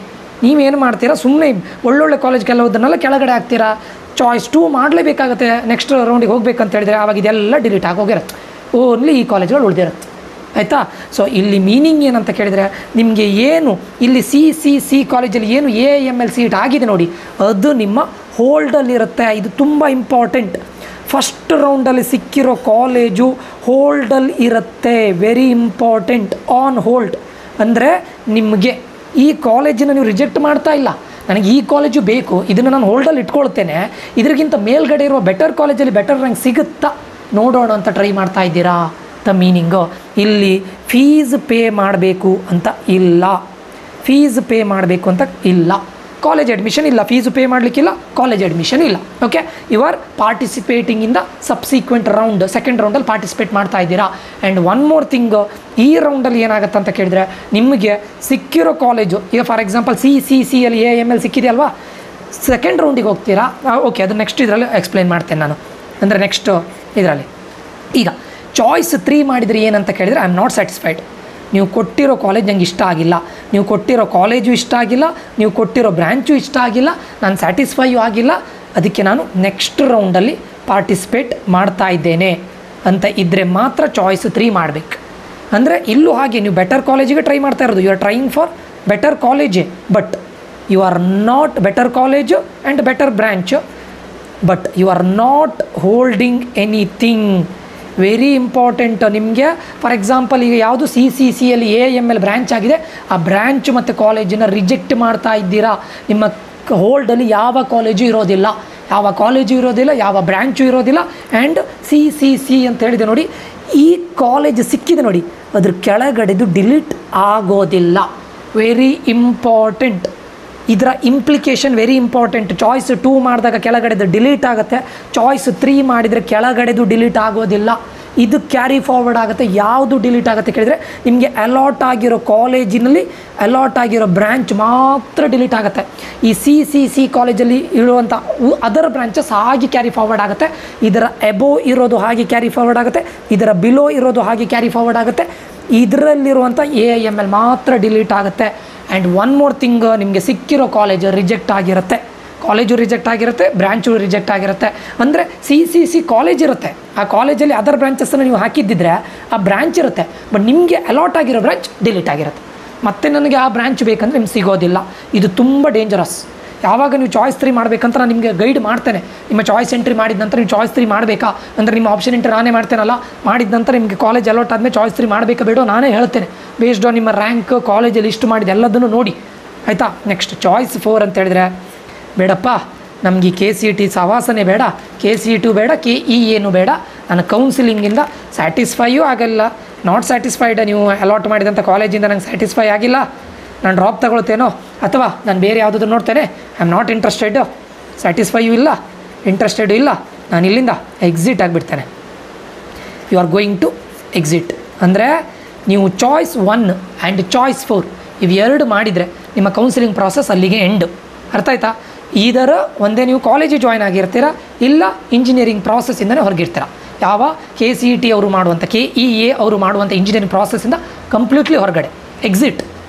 ನೀವೇನು ಮಾಡ್ತೀರಾ, ಸುಮ್ಮನೆ ಒಳ್ಳೊಳ್ಳೆ ಕಾಲೇಜ್ ಕೆಲವುದನ್ನೆಲ್ಲ ಕೆಳಗಡೆ ಹಾಕ್ತೀರಾ. ಚಾಯ್ಸ್ 2 ಮಾಡಲೇಬೇಕಾಗುತ್ತೆ ನೆಕ್ಸ್ಟ್ ರೌಂಡಿಗೆ ಹೋಗ್ಬೇಕಂತ ಹೇಳಿದರೆ, ಆವಾಗ ಇದೆಲ್ಲ ಡಿಲೀಟ್ ಆಗೋಗಿರುತ್ತೆ. ಓನ್ಲಿ ಈ ಕಾಲೇಜ್ಗಳು ಉಳಿದಿರುತ್ತೆ. ಆಯಿತಾ? ಸೊ ಇಲ್ಲಿ ಮೀನಿಂಗ್ ಏನಂತ ಕೇಳಿದರೆ, ನಿಮಗೆ ಏನು ಇಲ್ಲಿ ಸಿ ಕಾಲೇಜಲ್ಲಿ ಏನು AIML ಸೀಟ್ ಆಗಿದೆ ನೋಡಿ, ಅದು ನಿಮ್ಮ ಹೋಲ್ಡಲ್ಲಿರುತ್ತೆ. ಇದು ತುಂಬ ಇಂಪಾರ್ಟೆಂಟ್. ಫಸ್ಟ್ ರೌಂಡಲ್ಲಿ ಸಿಕ್ಕಿರೋ ಕಾಲೇಜು ಹೋಲ್ಡಲ್ಲಿ ಇರುತ್ತೆ. Very important. ಆನ್ ಹೋಲ್ಡ್ ಅಂದರೆ ನಿಮಗೆ ಈ ಕಾಲೇಜನ್ನು ನೀವು ರಿಜೆಕ್ಟ್ ಮಾಡ್ತಾ ಇಲ್ಲ, ನನಗೆ ಈ ಕಾಲೇಜು ಬೇಕು, ಇದನ್ನು ನಾನು ಹೋಲ್ಡಲ್ಲಿ ಇಟ್ಕೊಳ್ತೇನೆ, ಇದರಿಗಿಂತ ಮೇಲ್ಗಡೆ ಇರುವ ಬೆಟರ್ ಕಾಲೇಜಲ್ಲಿ ಬೆಟರ್ ರ್ಯಾಂಕ್ ಸಿಗುತ್ತಾ ನೋಡೋಣ ಅಂತ ಟ್ರೈ ಮಾಡ್ತಾ ಇದ್ದೀರಾ. The meaning. ಇಲ್ಲಿ ಫೀಸ್ ಪೇ ಮಾಡಬೇಕು ಅಂತ ಇಲ್ಲ, ಫೀಸ್ ಪೇ ಮಾಡಬೇಕು ಅಂತ ಇಲ್ಲ. ಕಾಲೇಜ್ ಅಡ್ಮಿಷನ್ ಇಲ್ಲ, ಫೀಸು ಪೇ ಮಾಡಲಿಕ್ಕಿಲ್ಲ, ಕಾಲೇಜ್ ಅಡ್ಮಿಷನ್ ಇಲ್ಲ. Okay, you are participating in the subsequent round, second ರೌಂಡಲ್ಲಿ ಪಾರ್ಟಿಸಿಪೇಟ್ ಮಾಡ್ತಾ ಇದ್ದೀರಾ. ಆ್ಯಂಡ್ ಒನ್ ಮೋರ್ ಥಿಂಗ್, ಈ ರೌಂಡಲ್ಲಿ ಏನಾಗುತ್ತೆ ಅಂತ ಕೇಳಿದ್ರೆ ನಿಮಗೆ ಸಿಕ್ಕಿರೋ ಕಾಲೇಜು, ಈಗ ಫಾರ್ ಎಕ್ಸಾಂಪಲ್ CCCL AML ಸಿಕ್ಕಿದೆಯಲ್ವಾ, ಸೆಕೆಂಡ್ ರೌಂಡಿಗೆ ಹೋಗ್ತೀರಾ. ಓಕೆ, ಅದು ನೆಕ್ಸ್ಟ್ ಇದರಲ್ಲಿ ಎಕ್ಸ್ಪ್ಲೈನ್ ಮಾಡ್ತೇನೆ ನಾನು, ಅಂದರೆ ನೆಕ್ಸ್ಟ್ ಇದರಲ್ಲಿ. ಈಗ ಚಾಯ್ಸ್ 3 ಮಾಡಿದರೆ ಏನಂತ ಕೇಳಿದರೆ ಐ ಆಮ್ ನಾಟ್ ಸ್ಯಾಟಿಸ್ಫೈಡ್. ನೀವು ಕೊಟ್ಟಿರೋ ಕಾಲೇಜ್ ನಂಗೆ ಇಷ್ಟ ಆಗಿಲ್ಲ, ನೀವು ಕೊಟ್ಟಿರೋ ಕಾಲೇಜು ಇಷ್ಟ ಆಗಿಲ್ಲ, ನೀವು ಕೊಟ್ಟಿರೋ ಬ್ರ್ಯಾಂಚು ಇಷ್ಟ ಆಗಿಲ್ಲ, ನಾನು ಸ್ಯಾಟಿಸ್ಫೈಯೂ ಆಗಿಲ್ಲ, ಅದಕ್ಕೆ ನಾನು ನೆಕ್ಸ್ಟ್ ರೌಂಡಲ್ಲಿ ಪಾರ್ಟಿಸಿಪೇಟ್ ಮಾಡ್ತಾ ಇದ್ದೇನೆ ಅಂತ ಇದ್ದರೆ ಮಾತ್ರ ಚಾಯ್ಸ್ 3 ಮಾಡಬೇಕು. ಅಂದರೆ ಇಲ್ಲೂ ಹಾಗೆ ನೀವು ಬೆಟರ್ ಕಾಲೇಜಿಗೆ ಟ್ರೈ ಮಾಡ್ತಾ ಇರೋದು, you are trying for better ಕಾಲೇಜೇ, but you are not better college and better branch, but you are not holding anything. Very important ನಿಮಗೆ. ಫಾರ್ ಎಕ್ಸಾಂಪಲ್ ಈಗ ಯಾವುದು CCCL AML ಬ್ರ್ಯಾಂಚ್ ಆಗಿದೆ, ಆ ಬ್ರ್ಯಾಂಚ್ ಮತ್ತು ಕಾಲೇಜಿನ ರಿಜೆಕ್ಟ್ ಮಾಡ್ತಾ ಇದ್ದೀರಾ, ನಿಮ್ಮ ಹೋಲ್ಡಲ್ಲಿ ಯಾವ ಕಾಲೇಜು ಇರೋದಿಲ್ಲ, ಯಾವ ಕಾಲೇಜು ಇರೋದಿಲ್ಲ, ಯಾವ ಬ್ರ್ಯಾಂಚು ಇರೋದಿಲ್ಲ. ಆ್ಯಂಡ್ CCC ಅಂತ ಹೇಳಿದೆ ನೋಡಿ, ಈ ಕಾಲೇಜ್ ಸಿಕ್ಕಿದೆ ನೋಡಿ, ಅದ್ರ ಕೆಳಗಡೆದು ಡಿಲೀಟ್ ಆಗೋದಿಲ್ಲ. ವೆರಿ ಇಂಪಾರ್ಟೆಂಟ್, ಇದರ ಇಂಪ್ಲಿಕೇಶನ್ ವೆರಿ ಇಂಪಾರ್ಟೆಂಟ್. ಚಾಯ್ಸ್ 2 ಮಾಡಿದಾಗ ಕೆಳಗಡೆದು ಡಿಲೀಟ್ ಆಗುತ್ತೆ, ಚಾಯ್ಸ್ 3 ಮಾಡಿದರೆ ಕೆಳಗಡೆದು ಡಿಲೀಟ್ ಆಗೋದಿಲ್ಲ, ಇದು ಕ್ಯಾರಿ ಫಾರ್ವರ್ಡ್ ಆಗುತ್ತೆ. ಯಾವುದು ಡಿಲೀಟ್ ಆಗುತ್ತೆ ಕೇಳಿದರೆ ನಿಮಗೆ ಅಲಾಟ್ ಆಗಿರೋ ಕಾಲೇಜಿನಲ್ಲಿ ಅಲಾಟ್ ಆಗಿರೋ ಬ್ರ್ಯಾಂಚ್ ಮಾತ್ರ ಡಿಲೀಟ್ ಆಗುತ್ತೆ. ಈ CCC ಕಾಲೇಜಲ್ಲಿ ಇರುವಂಥ ಅದರ್ ಬ್ರ್ಯಾಂಚಸ್ ಹಾಗೆ ಕ್ಯಾರಿ ಫಾರ್ವರ್ಡ್ ಆಗುತ್ತೆ, ಇದರ ಎಬೋ ಇರೋದು ಹಾಗೆ ಕ್ಯಾರಿ ಫಾರ್ವರ್ಡ್ ಆಗುತ್ತೆ, ಇದರ ಬಿಲೋ ಇರೋದು ಹಾಗೆ ಕ್ಯಾರಿ ಫಾರ್ವರ್ಡ್ ಆಗುತ್ತೆ, ಇದರಲ್ಲಿರುವಂಥ AML ಮಾತ್ರ ಡಿಲೀಟ್ ಆಗುತ್ತೆ. ಆ್ಯಂಡ್ ಒನ್ ಮೋರ್ ಥಿಂಗ್, ನಿಮಗೆ ಸಿಕ್ಕಿರೋ ಕಾಲೇಜು ರಿಜೆಕ್ಟ್ ಆಗಿರುತ್ತೆ, ಕಾಲೇಜು ರಿಜೆಕ್ಟ್ ಆಗಿರುತ್ತೆ, ಬ್ರ್ಯಾಂಚು ರಿಜೆಕ್ಟ್ ಆಗಿರುತ್ತೆ. ಅಂದರೆ CCC ಕಾಲೇಜ್ ಇರುತ್ತೆ, ಆ ಕಾಲೇಜಲ್ಲಿ ಅದರ್ ಬ್ರಾಂಚಸ್ಸನ್ನು ನೀವು ಹಾಕಿದ್ದಿದ್ರೆ ಆ ಬ್ರ್ಯಾಂಚ್ ಇರುತ್ತೆ, ಬಟ್ ನಿಮಗೆ ಅಲಾಟ್ ಆಗಿರೋ ಬ್ರ್ಯಾಂಚ್ ಡಿಲೀಟ್ ಆಗಿರುತ್ತೆ. ಮತ್ತು ನನಗೆ ಆ ಬ್ರ್ಯಾಂಚ್ ಬೇಕಂದರೆ ನಿಮ್ಗೆ ಸಿಗೋದಿಲ್ಲ. ಇದು ತುಂಬ ಡೇಂಜರಸ್. ಯಾವಾಗ ನೀವು ಚಾಯ್ಸ್ 3 ಮಾಡಬೇಕಂತ ನಾನು ನಿಮಗೆ ಗೈಡ್ ಮಾಡ್ತೇನೆ. ನಿಮ್ಮ ಚಾಯ್ಸ್ ಎಂಟ್ರಿ ಮಾಡಿದ ನಂತರ ನೀವು ಚಾಯ್ಸ್ 3 ಮಾಡಬೇಕಾ ಅಂದರೆ ನಿಮ್ಮ ಆಪ್ಷನ್ ಎಂಟ್ರಿ ನಾನೇ ಮಾಡ್ತೇನಲ್ಲ, ಮಾಡಿದ ನಂತರ ನಿಮಗೆ ಕಾಲೇಜ್ ಅಲಾಟ್ ಆದಮೇಲೆ ಚಾಯ್ಸ್ 3 ಮಾಡಬೇಕಾ ಬೇಡೋ ನಾನೇ ಹೇಳ್ತೇನೆ, ಬೇಸ್ಡ್ ಆನ್ ನಿಮ್ಮ ರ್ಯಾಂಕ್, ಕಾಲೇಜಲ್ಲಿ ಇಷ್ಟು ಮಾಡಿದ ಎಲ್ಲದನ್ನು ನೋಡಿ, ಆಯಿತಾ. ನೆಕ್ಸ್ಟ್ ಚಾಯ್ಸ್ 4 ಅಂತ ಹೇಳಿದ್ರೆ, ಬೇಡಪ್ಪ ನಮಗೆ KCET ಸವಾಸನೆ ಬೇಡ, KCET ಬೇಡ, KEA ಬೇಡ, ನಾನು ಕೌನ್ಸಿಲಿಂಗಿಂದ ಸ್ಯಾಟಿಸ್ಫೈಯೂ ಆಗಲ್ಲ, ನಾಟ್ ಸ್ಯಾಟಿಸ್ಫೈಡ್, ನೀವು ಅಲಾಟ್ ಮಾಡಿದಂಥ ಕಾಲೇಜಿಂದ ನಂಗೆ ಸ್ಯಾಟಿಸ್ಫೈ ಆಗಿಲ್ಲ, ನಾನು ಡ್ರಾಪ್ ತಗೊಳ್ತೇನೋ ಅಥವಾ ನಾನು ಬೇರೆ ಯಾವುದಾದ್ರು ನೋಡ್ತೇನೆ, I am not interested, satisfy ಇಲ್ಲ, ಇಂಟ್ರೆಸ್ಟೆಡು ಇಲ್ಲ, ನಾನು ಇಲ್ಲಿಂದ ಎಕ್ಸಿಟ್ ಆಗಿಬಿಡ್ತೇನೆ. You are going to exit. ಅಂದರೆ ನೀವು ಚಾಯ್ಸ್ 1 ಆ್ಯಂಡ್ ಚಾಯ್ಸ್ 4 ಇವೆರಡು ಮಾಡಿದರೆ ನಿಮ್ಮ ಕೌನ್ಸಿಲಿಂಗ್ ಪ್ರಾಸೆಸ್ ಅಲ್ಲಿಗೆ ಎಂಡು. ಅರ್ಥ ಆಯ್ತಾ? ಇದರ ಒಂದೇ ನೀವು ಕಾಲೇಜಿಗೆ ಜಾಯ್ನ್ ಆಗಿರ್ತೀರ, ಇಲ್ಲ ಇಂಜಿನಿಯರಿಂಗ್ ಪ್ರಾಸೆಸ್ಸಿಂದನೇ ಹೊರಗಿರ್ತೀರ. ಯಾವ KCET ಅವರು ಮಾಡುವಂಥ, KEA ಅವರು ಮಾಡುವಂಥ ಇಂಜಿನಿಯರಿಂಗ್ ಪ್ರಾಸೆಸ್ಸಿಂದ ಕಂಪ್ಲೀಟ್ಲಿ ಹೊರಗಡೆ, ಎಕ್ಸಿಟ್.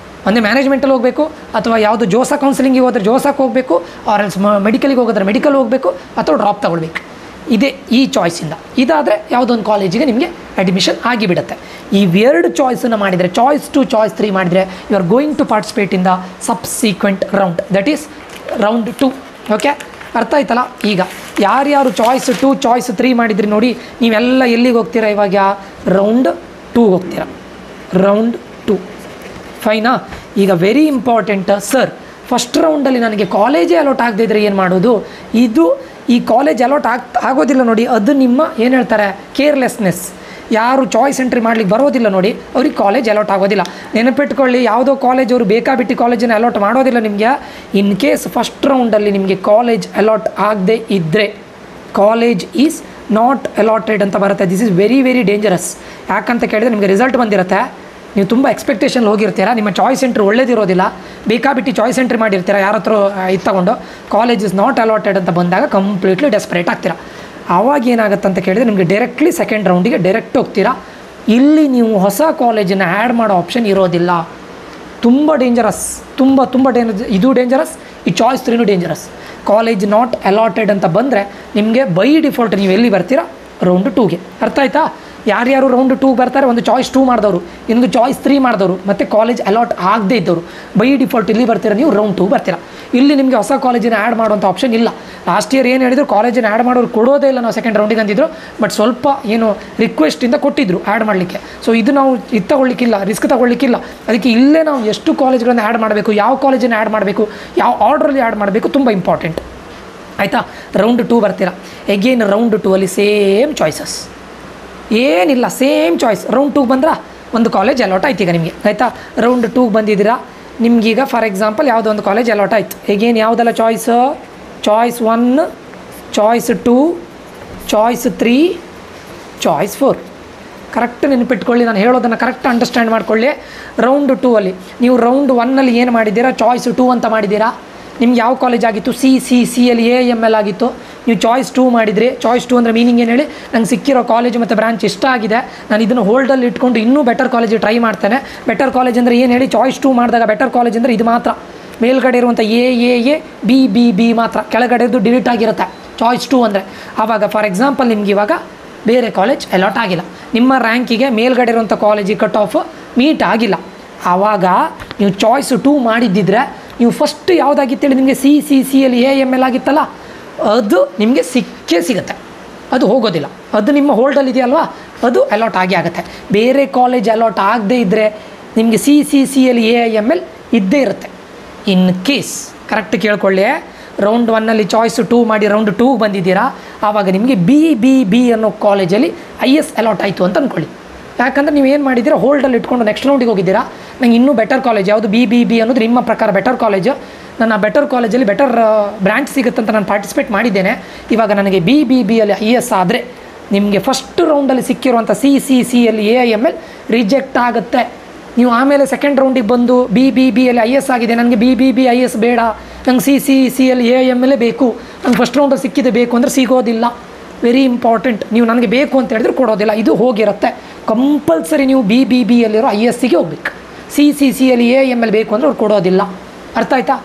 ಒಂದೇ ಮ್ಯಾನೇಜ್ಮೆಂಟಲ್ಲಿ ಹೋಗಬೇಕು, ಅಥವಾ ಯಾವುದು ಜೋಸಾ ಕೌನ್ಸಿಲಿಂಗಿಗೆ ಹೋದರೆ ಜೋಸಾಕ್ಕೆ ಹೋಗಬೇಕು, ಆರ್ ಎಲ್ಸ್ ಮೆಡಿಕಲಿಗೆ ಹೋಗಿದ್ರೆ ಮೆಡಿಕಲ್ ಹೋಗಬೇಕು, ಅಥವಾ ಡ್ರಾಪ್ ತಗೊಳ್ಬೇಕು. ಇದೇ ಈ ಚಾಯ್ಸಿಂದ. ಇದಾದರೆ ಯಾವುದೊಂದು ಕಾಲೇಜಿಗೆ ನಿಮಗೆ ಅಡ್ಮಿಷನ್ ಆಗಿಬಿಡುತ್ತೆ. ಇವೆರಡು ಚಾಯ್ಸನ್ನು ಮಾಡಿದರೆ, ಚಾಯ್ಸ್ 2 ಚಾಯ್ಸ್ 3 ಮಾಡಿದರೆ, you are going to participate in the subsequent round, that is round 2. Okay, ಅರ್ಥ ಆಯ್ತಲ್ಲ? ಈಗ ಯಾರ್ಯಾರು ಚಾಯ್ಸ್ 2 ಚಾಯ್ಸ್ 3 ಮಾಡಿದ್ರಿ ನೋಡಿ, ನೀವೆಲ್ಲ ಎಲ್ಲಿಗೆ ಹೋಗ್ತೀರಾ ಇವಾಗ? ರೌಂಡ್ 2 ಹೋಗ್ತೀರಾ, ರೌಂಡ್ 2. ಫೈನಾ? ಈಗ ವೆರಿ ಇಂಪಾರ್ಟೆಂಟ್ ಸರ್, ಫಸ್ಟ್ ರೌಂಡಲ್ಲಿ ನನಗೆ ಕಾಲೇಜೇ ಅಲಾಟ್ ಆಗದೇ ಇದ್ದರೆ ಏನು ಮಾಡೋದು? ಈ ಕಾಲೇಜ್ ಅಲಾಟ್ ಆಗೋದಿಲ್ಲ ನೋಡಿ, ಅದು ನಿಮ್ಮ ಏನು ಹೇಳ್ತಾರೆ ಕೇರ್ಲೆಸ್ನೆಸ್. ಯಾರು ಚಾಯ್ಸ್ ಎಂಟ್ರಿ ಮಾಡ್ಲಿಕ್ಕೆ ಬರೋದಿಲ್ಲ ನೋಡಿ, ಅವ್ರಿಗೆ ಕಾಲೇಜ್ ಅಲಾಟ್ ಆಗೋದಿಲ್ಲ. ನೆನಪಿಟ್ಕೊಳ್ಳಿ, ಯಾವುದೋ ಕಾಲೇಜ್ ಅವರು ಬೇಕಾಬಿಟ್ಟು ಕಾಲೇಜನ್ನು ಅಲಾಟ್ ಮಾಡೋದಿಲ್ಲ ನಿಮಗೆ. ಇನ್ ಕೇಸ್ ಫಸ್ಟ್ ರೌಂಡಲ್ಲಿ ನಿಮಗೆ ಕಾಲೇಜ್ ಅಲಾಟ್ ಆಗದೇ ಇದ್ದರೆ, ಕಾಲೇಜ್ ಈಸ್ ನಾಟ್ ಅಲಾಟೆಡ್ ಅಂತ ಬರುತ್ತೆ. This is very very dangerous. ಯಾಕಂತ ಕೇಳಿದರೆ ನಿಮಗೆ ರಿಸಲ್ಟ್ ಬಂದಿರುತ್ತೆ, ನೀವು ತುಂಬ ಎಕ್ಸ್ಪೆಕ್ಟೇಷನ್ ಹೋಗಿರ್ತೀರ, ನಿಮ್ಮ ಚಾಯ್ಸ್ ಎಂಟ್ರಿ ಒಳ್ಳೇದಿರೋದಿಲ್ಲ, ಬೇಕಾಬಿಟ್ಟು ಚಾಯ್ಸ್ ಎಂಟ್ರಿ ಮಾಡಿರ್ತೀರ ಯಾರ ಹತ್ರ ಇದು ತಗೊಂಡು, ಕಾಲೇಜ್ ಇಸ್ ನಾಟ್ ಅಲಾಟೆಡ್ ಅಂತ ಬಂದಾಗ ಕಂಪ್ಲೀಟ್ಲಿ ಡೆಸ್ಪರೇಟ್ ಆಗ್ತೀರಾ. ಆವಾಗ ಏನಾಗುತ್ತೆ ಅಂತ ಕೇಳಿದರೆ ನಿಮಗೆ ಡೈರೆಕ್ಟ್ಲಿ ಸೆಕೆಂಡ್ ರೌಂಡಿಗೆ ಡೈರೆಕ್ಟ್ ಹೋಗ್ತೀರಾ. ಇಲ್ಲಿ ನೀವು ಹೊಸ ಕಾಲೇಜನ್ನು ಆ್ಯಡ್ ಮಾಡೋ ಆಪ್ಷನ್ ಇರೋದಿಲ್ಲ. ತುಂಬ ಡೇಂಜರಸ್, ತುಂಬ ಡೇಂಜರಸ್. ಇದು ಡೇಂಜರಸ್, ಈ choice 3 dangerous. College not allotted ಅಂತ ಬಂದರೆ ನಿಮಗೆ ಬೈ ಡಿಫಾಲ್ಟ್ ನೀವು ಎಲ್ಲಿ ಬರ್ತೀರಾ? ರೌಂಡ್ 2ಗೆ. ಅರ್ಥ ಆಯ್ತಾ? ಯಾರ್ಯಾರು ರೌಂಡ್ 2 ಬರ್ತಾರೆ, ಒಂದು ಚಾಯ್ಸ್ 2 ಮಾಡಿದವರು, ಇನ್ನೊಂದು ಚಾಯ್ಸ್ 3 ಮಾಡಿದವರು, ಮತ್ತು ಕಾಲೇಜ್ ಅಲಾಟ್ ಆಗದೇ ಇದ್ದವರು, ಬೈ ಡಿಫಾಲ್ಟ್ ಇಲ್ಲಿ ಬರ್ತೀರಾ, ನೀವು ರೌಂಡ್ 2 ಬರ್ತೀರಾ. ಇಲ್ಲಿ ನಿಮಗೆ ಹೊಸ ಕಾಲೇಜಿನ ಆ್ಯಡ್ ಮಾಡುವಂಥ ಆಪ್ಷನ್ ಇಲ್ಲ. ಲಾಸ್ಟ್ ಇಯರ್ ಏನು ಹೇಳಿದ್ರು, ಕಾಲೇಜಿನ ಆ್ಯಡ್ ಮಾಡೋರು ಕೊಡೋದೇ ಇಲ್ಲ ನಾವು ಸೆಕೆಂಡ್ ರೌಂಡಿಗೆ ಅಂದಿದ್ರು, ಬಟ್ ಸ್ವಲ್ಪ ಏನು ರಿಕ್ವೆಸ್ಟಿಂದ ಕೊಟ್ಟಿದ್ರು ಆ್ಯಡ್ ಮಾಡಲಿಕ್ಕೆ. ಸೊ ಇದು ನಾವು ಇದು ತಗೊಳ್ಳಿಕ್ಕಿಲ್ಲ, ರಿಸ್ಕ್ ತಗೊಳ್ಳಿಕ್ಕಿಲ್ಲ. ಅದಕ್ಕೆ ಇಲ್ಲೇ ನಾವು ಎಷ್ಟು ಕಾಲೇಜ್ಗಳನ್ನು ಆ್ಯಡ್ ಮಾಡಬೇಕು, ಯಾವ ಕಾಲೇಜನ್ನು ಆ್ಯಡ್ ಮಾಡಬೇಕು, ಯಾವ ಆರ್ಡ್ರಲ್ಲಿ ಆ್ಯಡ್ ಮಾಡಬೇಕು, ತುಂಬ ಇಂಪಾರ್ಟೆಂಟ್. ಆಯಿತಾ? ರೌಂಡ್ 2 ಬರ್ತೀರಾ. ಎಗೇನ್ ರೌಂಡ್ 2 ಅಲ್ಲಿ ಸೇಮ್ ಚಾಯ್ಸಸ್, ಏನಿಲ್ಲ, ಸೇಮ್ ಚಾಯ್ಸ್. ರೌಂಡ್ 2 ಬಂದ್ರೆ ಒಂದು ಕಾಲೇಜ್ ಅಲಾಟ್ ಆಯ್ತು ಈಗ ನಿಮಗೆ, ಆಯಿತಾ. ರೌಂಡ್ 2 ಬಂದಿದ್ದೀರಾ, ನಿಮಗೀಗ ಫಾರ್ ಎಕ್ಸಾಂಪಲ್ ಯಾವುದೋ ಒಂದು ಕಾಲೇಜ್ ಅಲಾಟ್ ಆಯ್ತು. ಈಗೇನು ಯಾವುದೆಲ್ಲ choice 1, choice 2, choice 3, choice 4. Correct ನೆನಪಿಟ್ಕೊಳ್ಳಿ, ನಾನು ಹೇಳೋದನ್ನು ಕರೆಕ್ಟ್ ಅಂಡರ್ಸ್ಟ್ಯಾಂಡ್ ಮಾಡ್ಕೊಳ್ಳಿ. ರೌಂಡ್ 2 ಅಲ್ಲಿ ನೀವು ರೌಂಡ್ 1 ಏನು ಮಾಡಿದ್ದೀರಾ, ಚಾಯ್ಸ್ 2 ಅಂತ ಮಾಡಿದ್ದೀರಾ. ನಿಮ್ಗೆ ಯಾವ ಕಾಲೇಜ್ ಆಗಿತ್ತು, ಸಿ ಅಲ್ಲಿ AML ಆಗಿತ್ತು. ನೀವು ಚಾಯ್ಸ್ 2 ಮಾಡಿದ್ರಿ. ಚಾಯ್ಸ್ 2 ಅಂದರೆ ಮೀನಿಂಗ್ ಏನು ಹೇಳಿ, ನಂಗೆ ಸಿಕ್ಕಿರೋ ಕಾಲೇಜ್ ಮತ್ತು ಬ್ರಾಂಚ್ ಇಷ್ಟ ಆಗಿದೆ, ನಾನು ಇದನ್ನು ಹೋಲ್ಡಲ್ಲಿ ಇಟ್ಕೊಂಡು ಇನ್ನೂ ಬೆಟರ್ ಕಾಲೇಜಿಗೆ ಟ್ರೈ ಮಾಡ್ತೇನೆ. ಬೆಟರ್ ಕಾಲೇಜ್ ಅಂದರೆ ಏನು ಹೇಳಿ, ಚಾಯ್ಸ್ 2 ಮಾಡಿದಾಗ ಬೆಟರ್ ಕಾಲೇಜ್ ಅಂದರೆ ಇದು ಮಾತ್ರ, ಮೇಲ್ಗಡೆ ಇರುವಂಥ A B ಮಾತ್ರ, ಕೆಳಗಡೆದು ಡಿಲೀಟ್ ಆಗಿರುತ್ತೆ ಚಾಯ್ಸ್ 2 ಅಂದರೆ. ಆವಾಗ ಫಾರ್ ಎಕ್ಸಾಂಪಲ್ ನಿಮ್ಗೆ ಇವಾಗ ಬೇರೆ ಕಾಲೇಜ್ ಅಲಾಟ್ ಆಗಿಲ್ಲ, ನಿಮ್ಮ ರ್ಯಾಂಕಿಗೆ ಮೇಲ್ಗಡೆ ಇರುವಂಥ ಕಾಲೇಜಿಗೆ ಕಟ್ ಆಫ್ ಮೀಟ್ ಆಗಿಲ್ಲ. ಆವಾಗ ನೀವು ಚಾಯ್ಸ್ 2 ಮಾಡಿದ್ದಿದ್ರೆ ನೀವು ಫಸ್ಟ್ ಯಾವುದಾಗಿತ್ತೇಳಿ ನಿಮಗೆ ಸಿ ಅಲ್ಲಿ AML ಆಗಿತ್ತಲ್ಲ, ಅದು ನಿಮಗೆ ಸಿಗುತ್ತೆ, ಅದು ಹೋಗೋದಿಲ್ಲ. ಅದು ನಿಮ್ಮ ಹೋಲ್ಡಲ್ಲಿ ಇದೆಯಲ್ವಾ, ಅದು ಅಲಾಟ್ ಆಗುತ್ತೆ. ಬೇರೆ ಕಾಲೇಜ್ ಅಲಾಟ್ ಆಗದೇ ಇದ್ದರೆ ನಿಮಗೆ ಸಿ ಅಲ್ಲಿ AML ಇದ್ದೇ ಇರುತ್ತೆ. ಇನ್ ಕೇಸ್ ಕರೆಕ್ಟ್ ಕೇಳ್ಕೊಳ್ಳಿ, ರೌಂಡ್ 1 ಚಾಯ್ಸ್ 2 ಮಾಡಿ ರೌಂಡ್ 2 ಬಂದಿದ್ದೀರಾ, ಆವಾಗ ನಿಮಗೆ ಬಿ ಅನ್ನೋ ಕಾಲೇಜಲ್ಲಿ IS ಅಲಾಟ್ ಆಯಿತು ಅಂತ ಅಂದ್ಕೊಳ್ಳಿ. ಯಾಕಂದರೆ ನೀವು ಏನು ಮಾಡಿದ್ದೀರಾ, ಹೋಲ್ಡಲ್ಲಿ ಇಟ್ಕೊಂಡು ನೆಕ್ಸ್ಟ್ ರೌಂಡಿಗೆ ಹೋಗಿದ್ದೀರಾ. ನಂಗೆ ಇನ್ನೂ ಬೆಟರ್ ಕಾಲೇಜ್ ಯಾವುದು ಬಿ ಅನ್ನೋದು ನಿಮ್ಮ ಪ್ರಕಾರ ಬೆಟರ್ ಕಾಲೇಜು, ನಾನು ಆ ಬೆಟರ್ ಕಾಲೇಜಲ್ಲಿ ಬೆಟರ್ ಬ್ರ್ಯಾಂಚ್ ಸಿಗುತ್ತಂತ ನಾನು ಪಾರ್ಟಿಸಿಪೇಟ್ ಮಾಡಿದ್ದೇನೆ. ಇವಾಗ ನನಗೆ ಬಿ ಅಲ್ಲಿ IS ಆದರೆ ನಿಮಗೆ ಫಸ್ಟ್ ರೌಂಡಲ್ಲಿ ಸಿಕ್ಕಿರುವಂಥ ಸಿ ಅಲ್ಲಿ AML ರಿಜೆಕ್ಟ್ ಆಗುತ್ತೆ. ನೀವು ಆಮೇಲೆ ಸೆಕೆಂಡ್ ರೌಂಡಿಗೆ ಬಂದು ಬಿ ಅಲ್ಲಿ IS ಆಗಿದೆ, ನನಗೆ ಬಿ IS ಬೇಡ, ನಂಗೆ ಸಿ ಅಲ್ಲಿ AML ಬೇಕು, ನಂಗೆ ಫಸ್ಟ್ ರೌಂಡಲ್ಲಿ ಸಿಕ್ಕಿದೆ ಬೇಕು ಅಂದರೆ ಸಿಗೋದಿಲ್ಲ. Very important. ನೀವು ನನಗೆ ಬೇಕು ಅಂತ ಹೇಳಿದ್ರೆ ಕೊಡೋದಿಲ್ಲ, ಇದು ಹೋಗಿರುತ್ತೆ. ಕಂಪಲ್ಸರಿ ನೀವು ಬಿ ಅಲ್ಲಿರೋ ISಗೆ ಹೋಗ್ಬೇಕು. ಸಿ ಅಲ್ಲಿ AML ಬೇಕು ಅಂದರೆ ಅವ್ರು ಕೊಡೋದಿಲ್ಲ. ಅರ್ಥ ಆಯ್ತಾ?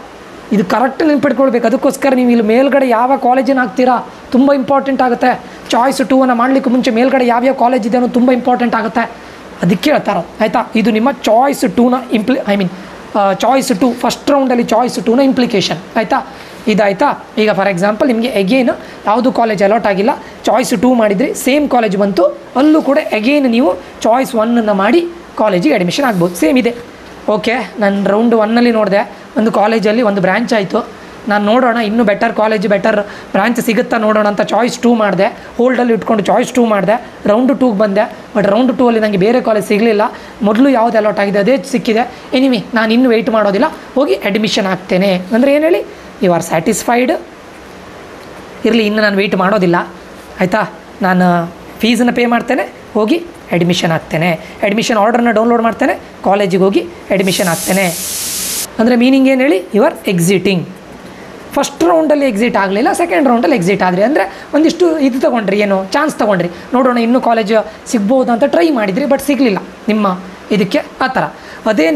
ಇದು ಕರೆಕ್ಟ್ ನೆನ್ಪಿಟ್ಕೊಳ್ಬೇಕು. ಅದಕ್ಕೋಸ್ಕರ ನೀವು ಇಲ್ಲಿ ಮೇಲ್ಗಡೆ ಯಾವ ಕಾಲೇಜಿನ ಹಾಕ್ತೀರಾ ತುಂಬ ಇಂಪಾರ್ಟೆಂಟ್ ಆಗುತ್ತೆ. ಚಾಯ್ಸ್ 2 ಮಾಡಲಿಕ್ಕೆ ಮುಂಚೆ ಮೇಲ್ಗಡೆ ಯಾವ್ಯಾವ ಕಾಲೇಜ್ ಇದೆ ಅನ್ನೋದು ತುಂಬ ಇಂಪಾರ್ಟೆಂಟ್ ಆಗುತ್ತೆ. ಅದಕ್ಕೆ ಹೇಳ್ತಾರೆ, ಆಯಿತಾ. ಇದು ನಿಮ್ಮ ಚಾಯ್ಸ್ 2ನ ಚಾಯ್ಸ್ 2 ಫಸ್ಟ್ ರೌಂಡಲ್ಲಿ ಚಾಯ್ಸ್ 2ನ ಇಂಪ್ಲಿಕೇಶನ್, ಆಯಿತಾ. ಇದಾಯಿತಾ. ಈಗ ಫಾರ್ ಎಕ್ಸಾಂಪಲ್ ನಿಮಗೆ ಎಗೇನ್ ಯಾವುದು ಕಾಲೇಜ್ ಅಲಾಟ್ ಆಗಿಲ್ಲ, ಚಾಯ್ಸ್ 2 ಮಾಡಿದ್ರಿ, ಸೇಮ್ ಕಾಲೇಜ್ ಬಂತು, ಅಲ್ಲೂ ಕೂಡ ಎಗೇನ್ ನೀವು ಚಾಯ್ಸ್ 1 ಮಾಡಿ ಕಾಲೇಜಿಗೆ ಅಡ್ಮಿಷನ್ ಆಗ್ಬೋದು. ಸೇಮ್ ಇದೆ. ಓಕೆ, ನಾನು ರೌಂಡ್ 1 ನೋಡಿದೆ, ಒಂದು ಕಾಲೇಜಲ್ಲಿ ಒಂದು ಬ್ರ್ಯಾಂಚ್ ಆಯಿತು, ನಾನು ನೋಡೋಣ ಇನ್ನೂ ಬೆಟರ್ ಕಾಲೇಜ್ ಬೆಟರ್ ಬ್ರಾಂಚ್ ಸಿಗುತ್ತಾ ನೋಡೋಣ ಅಂತ ಚಾಯ್ಸ್ 2 ಮಾಡಿದೆ, ಹೋಲ್ಡಲ್ಲಿ ಇಟ್ಕೊಂಡು ಚಾಯ್ಸ್ 2 ಮಾಡಿದೆ, ರೌಂಡ್ 2 ಬಂದೆ. ಬಟ್ ರೌಂಡ್ 2 ಅಲ್ಲಿ ನನಗೆ ಬೇರೆ ಕಾಲೇಜ್ ಸಿಗಲಿಲ್ಲ, ಮೊದಲು ಯಾವುದು ಅಲಾಟ್ ಆಗಿದೆ ಅದೇ ಸಿಕ್ಕಿದೆ. ಎನಿವೆ ನಾನು ಇನ್ನೂ ವೆಯ್ಟ್ ಮಾಡೋದಿಲ್ಲ, ಹೋಗಿ ಅಡ್ಮಿಷನ್ ಆಗ್ತೇನೆ ಅಂದರೆ ಏನು ಹೇಳಿ, ಯು ಆರ್ ಸ್ಯಾಟಿಸ್ಫೈಡ್. ಇರಲಿ, ಇನ್ನು ನಾನು ವೆಯ್ಟ್ ಮಾಡೋದಿಲ್ಲ, ಆಯಿತಾ. ನಾನು ಫೀಸನ್ನು ಪೇ ಮಾಡ್ತೇನೆ, ಹೋಗಿ ಅಡ್ಮಿಷನ್ ಆಗ್ತೇನೆ, ಅಡ್ಮಿಷನ್ ಆರ್ಡ್ರನ್ನ ಡೌನ್ಲೋಡ್ ಮಾಡ್ತೇನೆ, ಕಾಲೇಜಿಗೆ ಹೋಗಿ ಅಡ್ಮಿಷನ್ ಆಗ್ತೇನೆ. ಅಂದರೆ ಮೀನಿಂಗ್ ಏನು ಹೇಳಿ, ಯು ಆರ್ ಎಕ್ಸಿಟಿಂಗ್. ಫಸ್ಟ್ ರೌಂಡಲ್ಲಿ ಎಕ್ಸಿಟ್ ಆಗಲಿಲ್ಲ, ಸೆಕೆಂಡ್ ರೌಂಡಲ್ಲಿ ಎಕ್ಸಿಟ್ ಆದರೆ ಅಂದರೆ ಒಂದಿಷ್ಟು ಇದು ತೊಗೊಂಡ್ರಿ, ಏನು ಚಾನ್ಸ್ ತೊಗೊಂಡ್ರಿ, ನೋಡೋಣ ಇನ್ನೂ ಕಾಲೇಜ್ ಸಿಗ್ಬೋದು ಅಂತ ಟ್ರೈ ಮಾಡಿದ್ರಿ, ಬಟ್ ಸಿಗಲಿಲ್ಲ ನಿಮ್ಮ ಇದಕ್ಕೆ. ಆ ಥರ ಅದೇ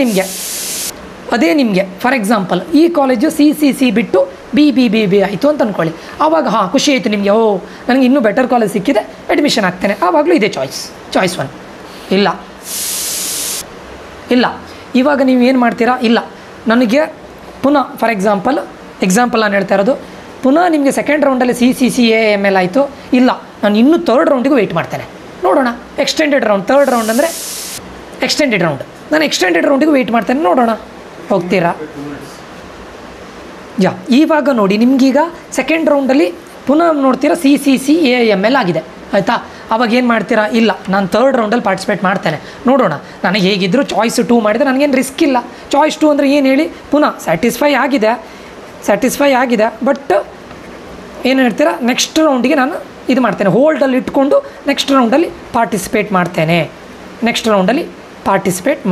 ನಿಮಗೆ ಫಾರ್ ಎಕ್ಸಾಂಪಲ್ ಈ ಕಾಲೇಜು ಸಿ ಬಿಟ್ಟು ಬಿ ಆಯಿತು ಅಂತ ಅಂದ್ಕೊಳ್ಳಿ. ಆವಾಗ ಖುಷಿ ಆಯಿತು ನಿಮಗೆ, ನನಗೆ ಇನ್ನೂ ಬೆಟರ್ ಕಾಲೇಜ್ ಸಿಕ್ಕಿದೆ, ಅಡ್ಮಿಷನ್ ಆಗ್ತೇನೆ. ಆವಾಗಲೂ ಇದೇ ಚಾಯ್ಸ್ 1 ಇಲ್ಲ. ಇವಾಗ ನೀವು ಏನು ಮಾಡ್ತೀರಾ, ಇಲ್ಲ ನನಗೆ ಪುನಃ ಫಾರ್ ಎಕ್ಸಾಂಪಲ್ ನಾನು ಹೇಳ್ತಾ ಇರೋದು, ಪುನಃ ನಿಮಗೆ ಸೆಕೆಂಡ್ ರೌಂಡಲ್ಲಿ ಸಿ AML ಆಯಿತು, ಇಲ್ಲ ನಾನು ಇನ್ನೂ ಥರ್ಡ್ ರೌಂಡಿಗೂ ವೆಯ್ಟ್ ಮಾಡ್ತೇನೆ, ನೋಡೋಣ. ಎಕ್ಸ್ಟೆಂಡೆಡ್ ರೌಂಡ್, ಥರ್ಡ್ ರೌಂಡ್ ಅಂದರೆ ಎಕ್ಸ್ಟೆಂಡೆಡ್ ರೌಂಡ್, ನಾನು ಎಕ್ಸ್ಟೆಂಡೆಡ್ ರೌಂಡಿಗೂ ವೆಯ್ಟ್ ಮಾಡ್ತೇನೆ, ನೋಡೋಣ ಹೋಗ್ತೀರಾ. ಇವಾಗ ನೋಡಿ ನಿಮಗೀಗ ಸೆಕೆಂಡ್ ರೌಂಡಲ್ಲಿ ಪುನಃ ನೋಡ್ತೀರಾ ಸಿ AML ಆಗಿದೆ, ಆಯಿತಾ. ಅವಾಗ ಏನು ಮಾಡ್ತೀರಾ, ಇಲ್ಲ ನಾನು ಥರ್ಡ್ ರೌಂಡಲ್ಲಿ ಪಾರ್ಟಿಸಿಪೇಟ್ ಮಾಡ್ತೇನೆ, ನೋಡೋಣ. ನನಗೆ ಹೇಗಿದ್ದರೂ ಚಾಯ್ಸ್ 2 ಮಾಡಿದರೆ ನನಗೇನು ರಿಸ್ಕ್ ಇಲ್ಲ. ಚಾಯ್ಸ್ 2 ಅಂದರೆ ಏನು ಹೇಳಿ, ಪುನಃ ಸ್ಯಾಟಿಸ್ಫೈ ಆಗಿದೆ, ಬಟ್ ಏನು ಹೇಳ್ತೀರಾ, ನೆಕ್ಸ್ಟ್ ರೌಂಡಿಗೆ ನಾನು ಇದು ಮಾಡ್ತೇನೆ, ಹೋಲ್ಡಲ್ಲಿ ಇಟ್ಕೊಂಡು ನೆಕ್ಸ್ಟ್ ರೌಂಡಲ್ಲಿ ಪಾರ್ಟಿಸಿಪೇಟ್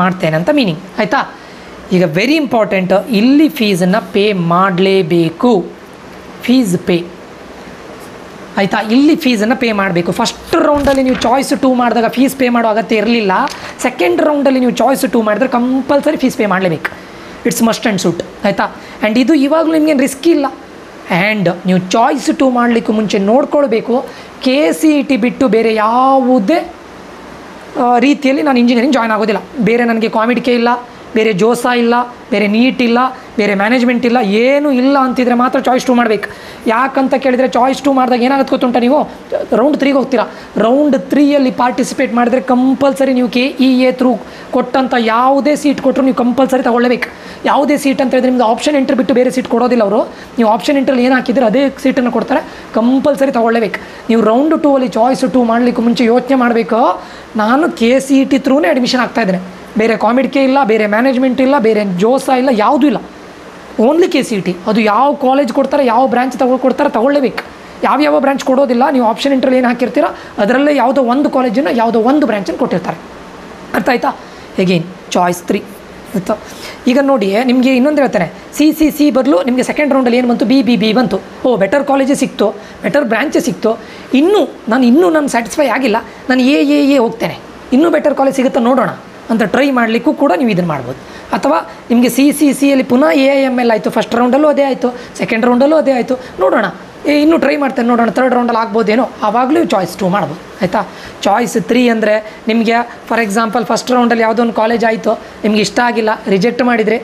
ಮಾಡ್ತೇನೆ ಅಂತ ಮೀನಿಂಗ್, ಆಯಿತಾ. ಈಗ ವೆರಿ ಇಂಪಾರ್ಟೆಂಟ್, ಇಲ್ಲಿ ಫೀಸನ್ನು ಪೇ ಮಾಡಲೇಬೇಕು, ಫೀಸ್ ಪೇ, ಆಯಿತಾ. ಇಲ್ಲಿ ಫೀಸನ್ನು ಪೇ ಮಾಡಬೇಕು. ಫಸ್ಟ್ ರೌಂಡಲ್ಲಿ ನೀವು ಚಾಯ್ಸ್ 2 ಮಾಡಿದಾಗ ಫೀಸ್ ಪೇ ಮಾಡೋ ಅಗತ್ಯ ಇರಲಿಲ್ಲ. ಸೆಕೆಂಡ್ ರೌಂಡಲ್ಲಿ ನೀವು ಚಾಯ್ಸ್ 2 ಮಾಡಿದ್ರೆ ಕಂಪಲ್ಸರಿ ಫೀಸ್ ಪೇ ಮಾಡಲೇಬೇಕು. ಇಟ್ಸ್ ಮಸ್ಟ್ ಆ್ಯಂಡ್ ಶುಡ್, ಆಯಿತಾ. ಆ್ಯಂಡ್ ಇದು ಇವಾಗಲೂ ನಿಮಗೇನು ರಿಸ್ಕ್ ಇಲ್ಲ. ಆ್ಯಂಡ್ ನೀವು ಚಾಯ್ಸ್ 2 ಮಾಡಲಿಕ್ಕೂ ಮುಂಚೆ ನೋಡ್ಕೊಳ್ಬೇಕು, KCET ಬಿಟ್ಟು ಬೇರೆ ಯಾವುದೇ ರೀತಿಯಲ್ಲಿ ನಾನು ಇಂಜಿನಿಯರಿಂಗ್ ಜಾಯ್ನ್ ಆಗೋದಿಲ್ಲ. ಬೇರೆ ನನಗೆ ಕಾಮಿಡಿಕೆ ಇಲ್ಲ, ಬೇರೆ ಜೋಸಾ ಇಲ್ಲ, ಬೇರೆ ನೀಟ್ ಇಲ್ಲ, ಬೇರೆ ಮ್ಯಾನೇಜ್ಮೆಂಟ್ ಇಲ್ಲ, ಏನೂ ಇಲ್ಲ ಅಂತಿದ್ರೆ ಮಾತ್ರ ಚಾಯ್ಸ್ 2 ಮಾಡಬೇಕು. ಯಾಕಂತ ಕೇಳಿದರೆ ಚಾಯ್ಸ್ 2 ಮಾಡಿದಾಗ ಏನಾಗುತ್ತೆ ಗೊತ್ತುಂಟ, ನೀವು ರೌಂಡ್ 3ಗೆ ಹೋಗ್ತೀರಾ. ರೌಂಡ್ 3ಯಲ್ಲಿ ಪಾರ್ಟಿಸಿಪೇಟ್ ಮಾಡಿದ್ರೆ ಕಂಪಲ್ಸರಿ ನೀವು KEA ಥ್ರೂ ಕೊಟ್ಟಂಥ ಯಾವುದೇ ಸೀಟ್ ಕೊಟ್ಟರು ನೀವು ಕಂಪಲ್ಸರಿ ತೊಗೊಳ್ಳೇಬೇಕು. ಯಾವುದೇ ಸೀಟ್ ಅಂತ ಹೇಳಿದ್ರೆ ನಿಮ್ದು ಆಪ್ಷನ್ ಎಂಟ್ರಿ ಬಿಟ್ಟು ಬೇರೆ ಸೀಟ್ ಕೊಡೋದಿಲ್ಲ ಅವರು. ನೀವು ಆಪ್ಷನ್ ಎಂಟ್ರಲ್ಲಿ ಏನು ಹಾಕಿದ್ರೆ ಅದೇ ಸೀಟನ್ನು ಕೊಡ್ತಾರೆ, ಕಂಪಲ್ಸರಿ ತೊಗೊಳ್ಳೇಬೇಕು. ನೀವು ರೌಂಡ್ 2ಅಲ್ಲಿ ಚಾಯ್ಸ್ 2 ಮಾಡಲಿಕ್ಕೆ ಮುಂಚೆ ಯೋಚನೆ ಮಾಡಬೇಕು, ನಾನು KCET ಥ್ರೂನೇ ಅಡ್ಮಿಷನ್ ಆಗ್ತಾಯಿದ್ದೇನೆ, ಬೇರೆ ಕಾಮಿಡ್ಕೆ ಇಲ್ಲ, ಬೇರೆ ಮ್ಯಾನೇಜ್ಮೆಂಟ್ ಇಲ್ಲ, ಬೇರೆ ಜೋಸಾ ಇಲ್ಲ, ಯಾವುದೂ ಇಲ್ಲ, ಓನ್ಲಿ KCET. ಅದು ಯಾವ ಕಾಲೇಜ್ ಕೊಡ್ತಾರೆ, ಯಾವ ಬ್ರಾಂಚ್ ಕೊಡ್ತಾರೆ ತೊಗೊಳ್ಳೇಬೇಕು. ಯಾವ ಬ್ರಾಂಚ್ ಕೊಡೋದಿಲ್ಲ. ನೀವು ಆಪ್ಷನ್ ಎಂಟ್ರಲ್ಲಿ ಏನು ಹಾಕಿರ್ತೀರ ಅದರಲ್ಲೇ ಯಾವುದೋ ಒಂದು ಕಾಲೇಜನ್ನು ಯಾವುದೋ ಒಂದು ಬ್ರಾಂಚನ್ನು ಕೊಟ್ಟಿರ್ತಾರೆ. ಅರ್ಥ ಆಯ್ತಾ? ಎಗೇನ್ ಚಾಯ್ಸ್ 3 ಆಯಿತು. ಈಗ ನೋಡಿ ನಿಮಗೆ ಇನ್ನೊಂದು ಹೇಳ್ತಾನೆ, ಸಿ ಬದಲು ನಿಮಗೆ ಸೆಕೆಂಡ್ ರೌಂಡಲ್ಲಿ ಏನು ಬಂತು, ಬಿ ಬಂತು. ಬೆಟರ್ ಕಾಲೇಜೇ ಸಿಕ್ತು, ಬೆಟರ್ ಬ್ರಾಂಚೇ ಸಿಕ್ತು. ನಾನು ಸ್ಯಾಟಿಸ್ಫೈ ಆಗಿಲ್ಲ, ನಾನು ಎ ಹೋಗ್ತೇನೆ, ಇನ್ನೂ ಬೆಟರ್ ಕಾಲೇಜ್ ಸಿಗುತ್ತಾ ನೋಡೋಣ ಅಂತ ಟ್ರೈ ಮಾಡಲಿಕ್ಕೂ ಕೂಡ ನೀವು ಇದನ್ನು ಮಾಡ್ಬೋದು. ಅಥವಾ ನಿಮಗೆ ಸಿಯಲ್ಲಿ ಪುನಃ AIML ಆಯಿತು, ಫಸ್ಟ್ ರೌಂಡಲ್ಲೂ ಅದೇ ಆಯಿತು, ಸೆಕೆಂಡ್ ರೌಂಡಲ್ಲೂ ಅದೇ ಆಯಿತು, ನೋಡೋಣ ಇನ್ನೂ ಟ್ರೈ ಮಾಡ್ತೇನೆ, ನೋಡೋಣ ಥರ್ಡ್ ರೌಂಡಲ್ಲಿ ಆಗ್ಬೋದೇನೋ, ಆವಾಗಲೂ ಚಾಯ್ಸ್ 2 ಮಾಡ್ಬೋದು. ಆಯಿತಾ? ಚಾಯ್ಸ್ 3 ಅಂದರೆ ನಿಮಗೆ ಫಾರ್ ಎಕ್ಸಾಂಪಲ್ ಫಸ್ಟ್ ರೌಂಡಲ್ಲಿ ಯಾವುದೋ ಒಂದು ಕಾಲೇಜ್ ಆಯಿತು, ನಿಮ್ಗೆ ಇಷ್ಟ ಆಗಿಲ್ಲ, ರಿಜೆಕ್ಟ್ ಮಾಡಿದರೆ,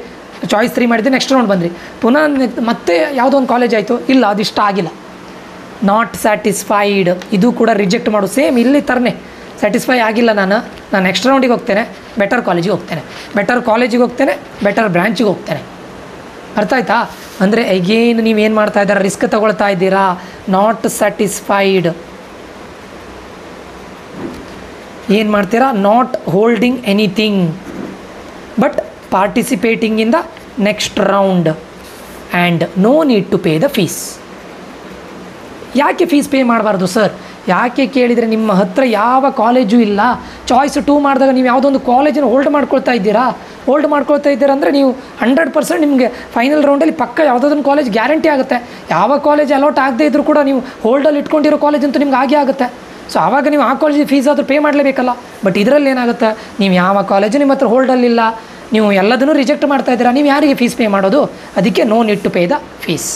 ಚಾಯ್ಸ್ 3 ಮಾಡಿದರೆ, ನೆಕ್ಸ್ಟ್ ರೌಂಡ್ ಬಂದ್ರಿ, ಪುನಃ ಮತ್ತೆ ಯಾವುದೋ ಒಂದು ಕಾಲೇಜ್ ಆಯಿತು, ಇಲ್ಲ ಅದು ಇಷ್ಟ ಆಗಿಲ್ಲ, ನಾಟ್ ಸ್ಯಾಟಿಸ್ಫೈಡ್, ಇದು ಕೂಡ ರಿಜೆಕ್ಟ್ ಮಾಡು. ಸೇಮ್ ಇಲ್ಲಿ ಥರನೇ, ಸ್ಯಾಟಿಸ್ಫೈ ಆಗಿಲ್ಲ, ನಾನು ನೆಕ್ಸ್ಟ್ ರೌಂಡಿಗೆ ಹೋಗ್ತೇನೆ, ಬೆಟರ್ ಕಾಲೇಜಿಗೆ ಹೋಗ್ತೇನೆ, ಬೆಟರ್ ಬ್ರಾಂಚಿಗೆ ಹೋಗ್ತೇನೆ. ಅರ್ಥ ಆಯ್ತಾ? ಅಂದರೆ ಅಗೇನ್ ನೀವೇನು ಮಾಡ್ತಾ ಇದ್ದೀರಾ, ರಿಸ್ಕ್ ತಗೊಳ್ತಾ ಇದ್ದೀರಾ. ನಾಟ್ ಸ್ಯಾಟಿಸ್ಫೈಡ್ ಏನು ಮಾಡ್ತೀರಾ, not holding anything but participating in the next round and no need to pay the fees. ಯಾಕೆ ಫೀಸ್ ಪೇ ಮಾಡಬಾರ್ದು ಸರ್? ಯಾಕೆ ಕೇಳಿದರೆ ನಿಮ್ಮ ಹತ್ರ ಯಾವ ಕಾಲೇಜು ಇಲ್ಲ. ಚಾಯ್ಸ್ 2 ಮಾಡಿದಾಗ ನೀವು ಯಾವುದೋ ಒಂದು ಕಾಲೇಜನ್ನು ಹೋಲ್ಡ್ ಮಾಡ್ಕೊಳ್ತಾ ಇದ್ದೀರಾ ಅಂದರೆ ನೀವು 100% ನಿಮಗೆ ಫೈನಲ್ ರೌಂಡಲ್ಲಿ ಪಕ್ಕ ಯಾವುದಾದ್ರೂ ಕಾಲೇಜ್ ಗ್ಯಾರಂಟಿ ಆಗುತ್ತೆ. ಯಾವ ಕಾಲೇಜ್ ಅಲಾಟ್ ಆಗದೇ ಇದ್ದರೂ ಕೂಡ ನೀವು ಹೋಲ್ಡಲ್ಲಿ ಇಟ್ಕೊಂಡಿರೋ ಕಾಲೇಜ್ ಅಂತೂ ನಿಮ್ಗೆ ಆಗೇ ಆಗುತ್ತೆ. ಸೊ ಆವಾಗ ನೀವು ಆ ಕಾಲೇಜಿಗೆ ಫೀಸ್ ಆದರೂ ಪೇ ಮಾಡಲೇಬೇಕಲ್ಲ. ಬಟ್ ಇದರಲ್ಲಿ ಏನಾಗುತ್ತೆ, ನೀವು ಯಾವ ಕಾಲೇಜು ನಿಮ್ಮ ಹತ್ರ ಹೋಲ್ಡಲ್ಲಿಲ್ಲ, ನೀವು ಎಲ್ಲದನ್ನೂ ರಿಜೆಕ್ಟ್ ಮಾಡ್ತಾ ಇದ್ದೀರಾ, ನೀವು ಯಾರಿಗೆ ಫೀಸ್ ಪೇ ಮಾಡೋದು? ಅದಕ್ಕೆ no need to pay the fees.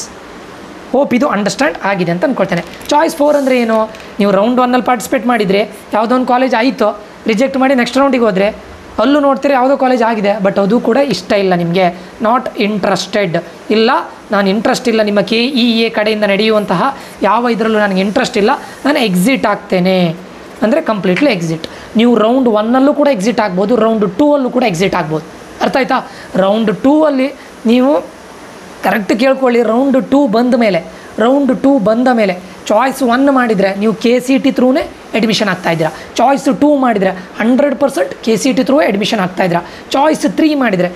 Hope ಇದು ಅಂಡರ್ಸ್ಟ್ಯಾಂಡ್ ಆಗಿದೆ ಅಂತ ಅಂದ್ಕೊಳ್ತೇನೆ. ಚಾಯ್ಸ್ 4 ಅಂದರೆ ಏನು, ನೀವು ರೌಂಡ್ 1ಅಲ್ಲಿ ಪಾರ್ಟಿಸಿಪೇಟ್ ಮಾಡಿದರೆ ಯಾವುದೋ ಒಂದು ಕಾಲೇಜ್ ಆಯಿತು, ರಿಜೆಕ್ಟ್ ಮಾಡಿ ನೆಕ್ಸ್ಟ್ ರೌಂಡಿಗೆ ಹೋದರೆ ಅಲ್ಲೂ ನೋಡ್ತೀರಿ ಯಾವುದೋ ಕಾಲೇಜ್ ಆಗಿದೆ, ಬಟ್ ಅದು ಕೂಡ ಇಷ್ಟ ಇಲ್ಲ ನಿಮಗೆ, ನಾಟ್ ಇಂಟ್ರೆಸ್ಟೆಡ್, ಇಲ್ಲ ನಾನು ಇಂಟ್ರೆಸ್ಟ್ ಇಲ್ಲ, ನಿಮ್ಮ KEA ಕಡೆಯಿಂದ ನಡೆಯುವಂತಹ ಯಾವ ಇದರಲ್ಲೂ ನನಗೆ ಇಂಟ್ರೆಸ್ಟ್ ಇಲ್ಲ, ನಾನು ಎಕ್ಸಿಟ್ ಆಗ್ತೇನೆ ಅಂದರೆ ಕಂಪ್ಲೀಟ್ಲಿ ಎಕ್ಸಿಟ್. ನೀವು ರೌಂಡ್ 1ಅಲ್ಲೂ ಕೂಡ ಎಕ್ಸಿಟ್ ಆಗ್ಬೋದು, ರೌಂಡ್ 2ಅಲ್ಲೂ ಕೂಡ ಎಕ್ಸಿಟ್ ಆಗ್ಬೋದು. ಅರ್ಥ ಆಯ್ತಾ? ರೌಂಡ್ 2ಅಲ್ಲಿ ನೀವು ಕರೆಕ್ಟ್ ಕೇಳ್ಕೊಳ್ಳಿ, ರೌಂಡ್ 2 ಬಂದ ಮೇಲೆ ಚಾಯ್ಸ್ 1 ಮಾಡಿದರೆ ನೀವು KCET ಥ್ರೂನೇ ಅಡ್ಮಿಷನ್ ಆಗ್ತಾಯಿದ್ದೀರಾ. ಚಾಯ್ಸ್ 2 ಮಾಡಿದರೆ 100% KCET ಥ್ರೂ ಅಡ್ಮಿಷನ್ ಆಗ್ತಾಯಿದ್ದೀರಾ. ಚಾಯ್ಸ್ 3 ಮಾಡಿದರೆ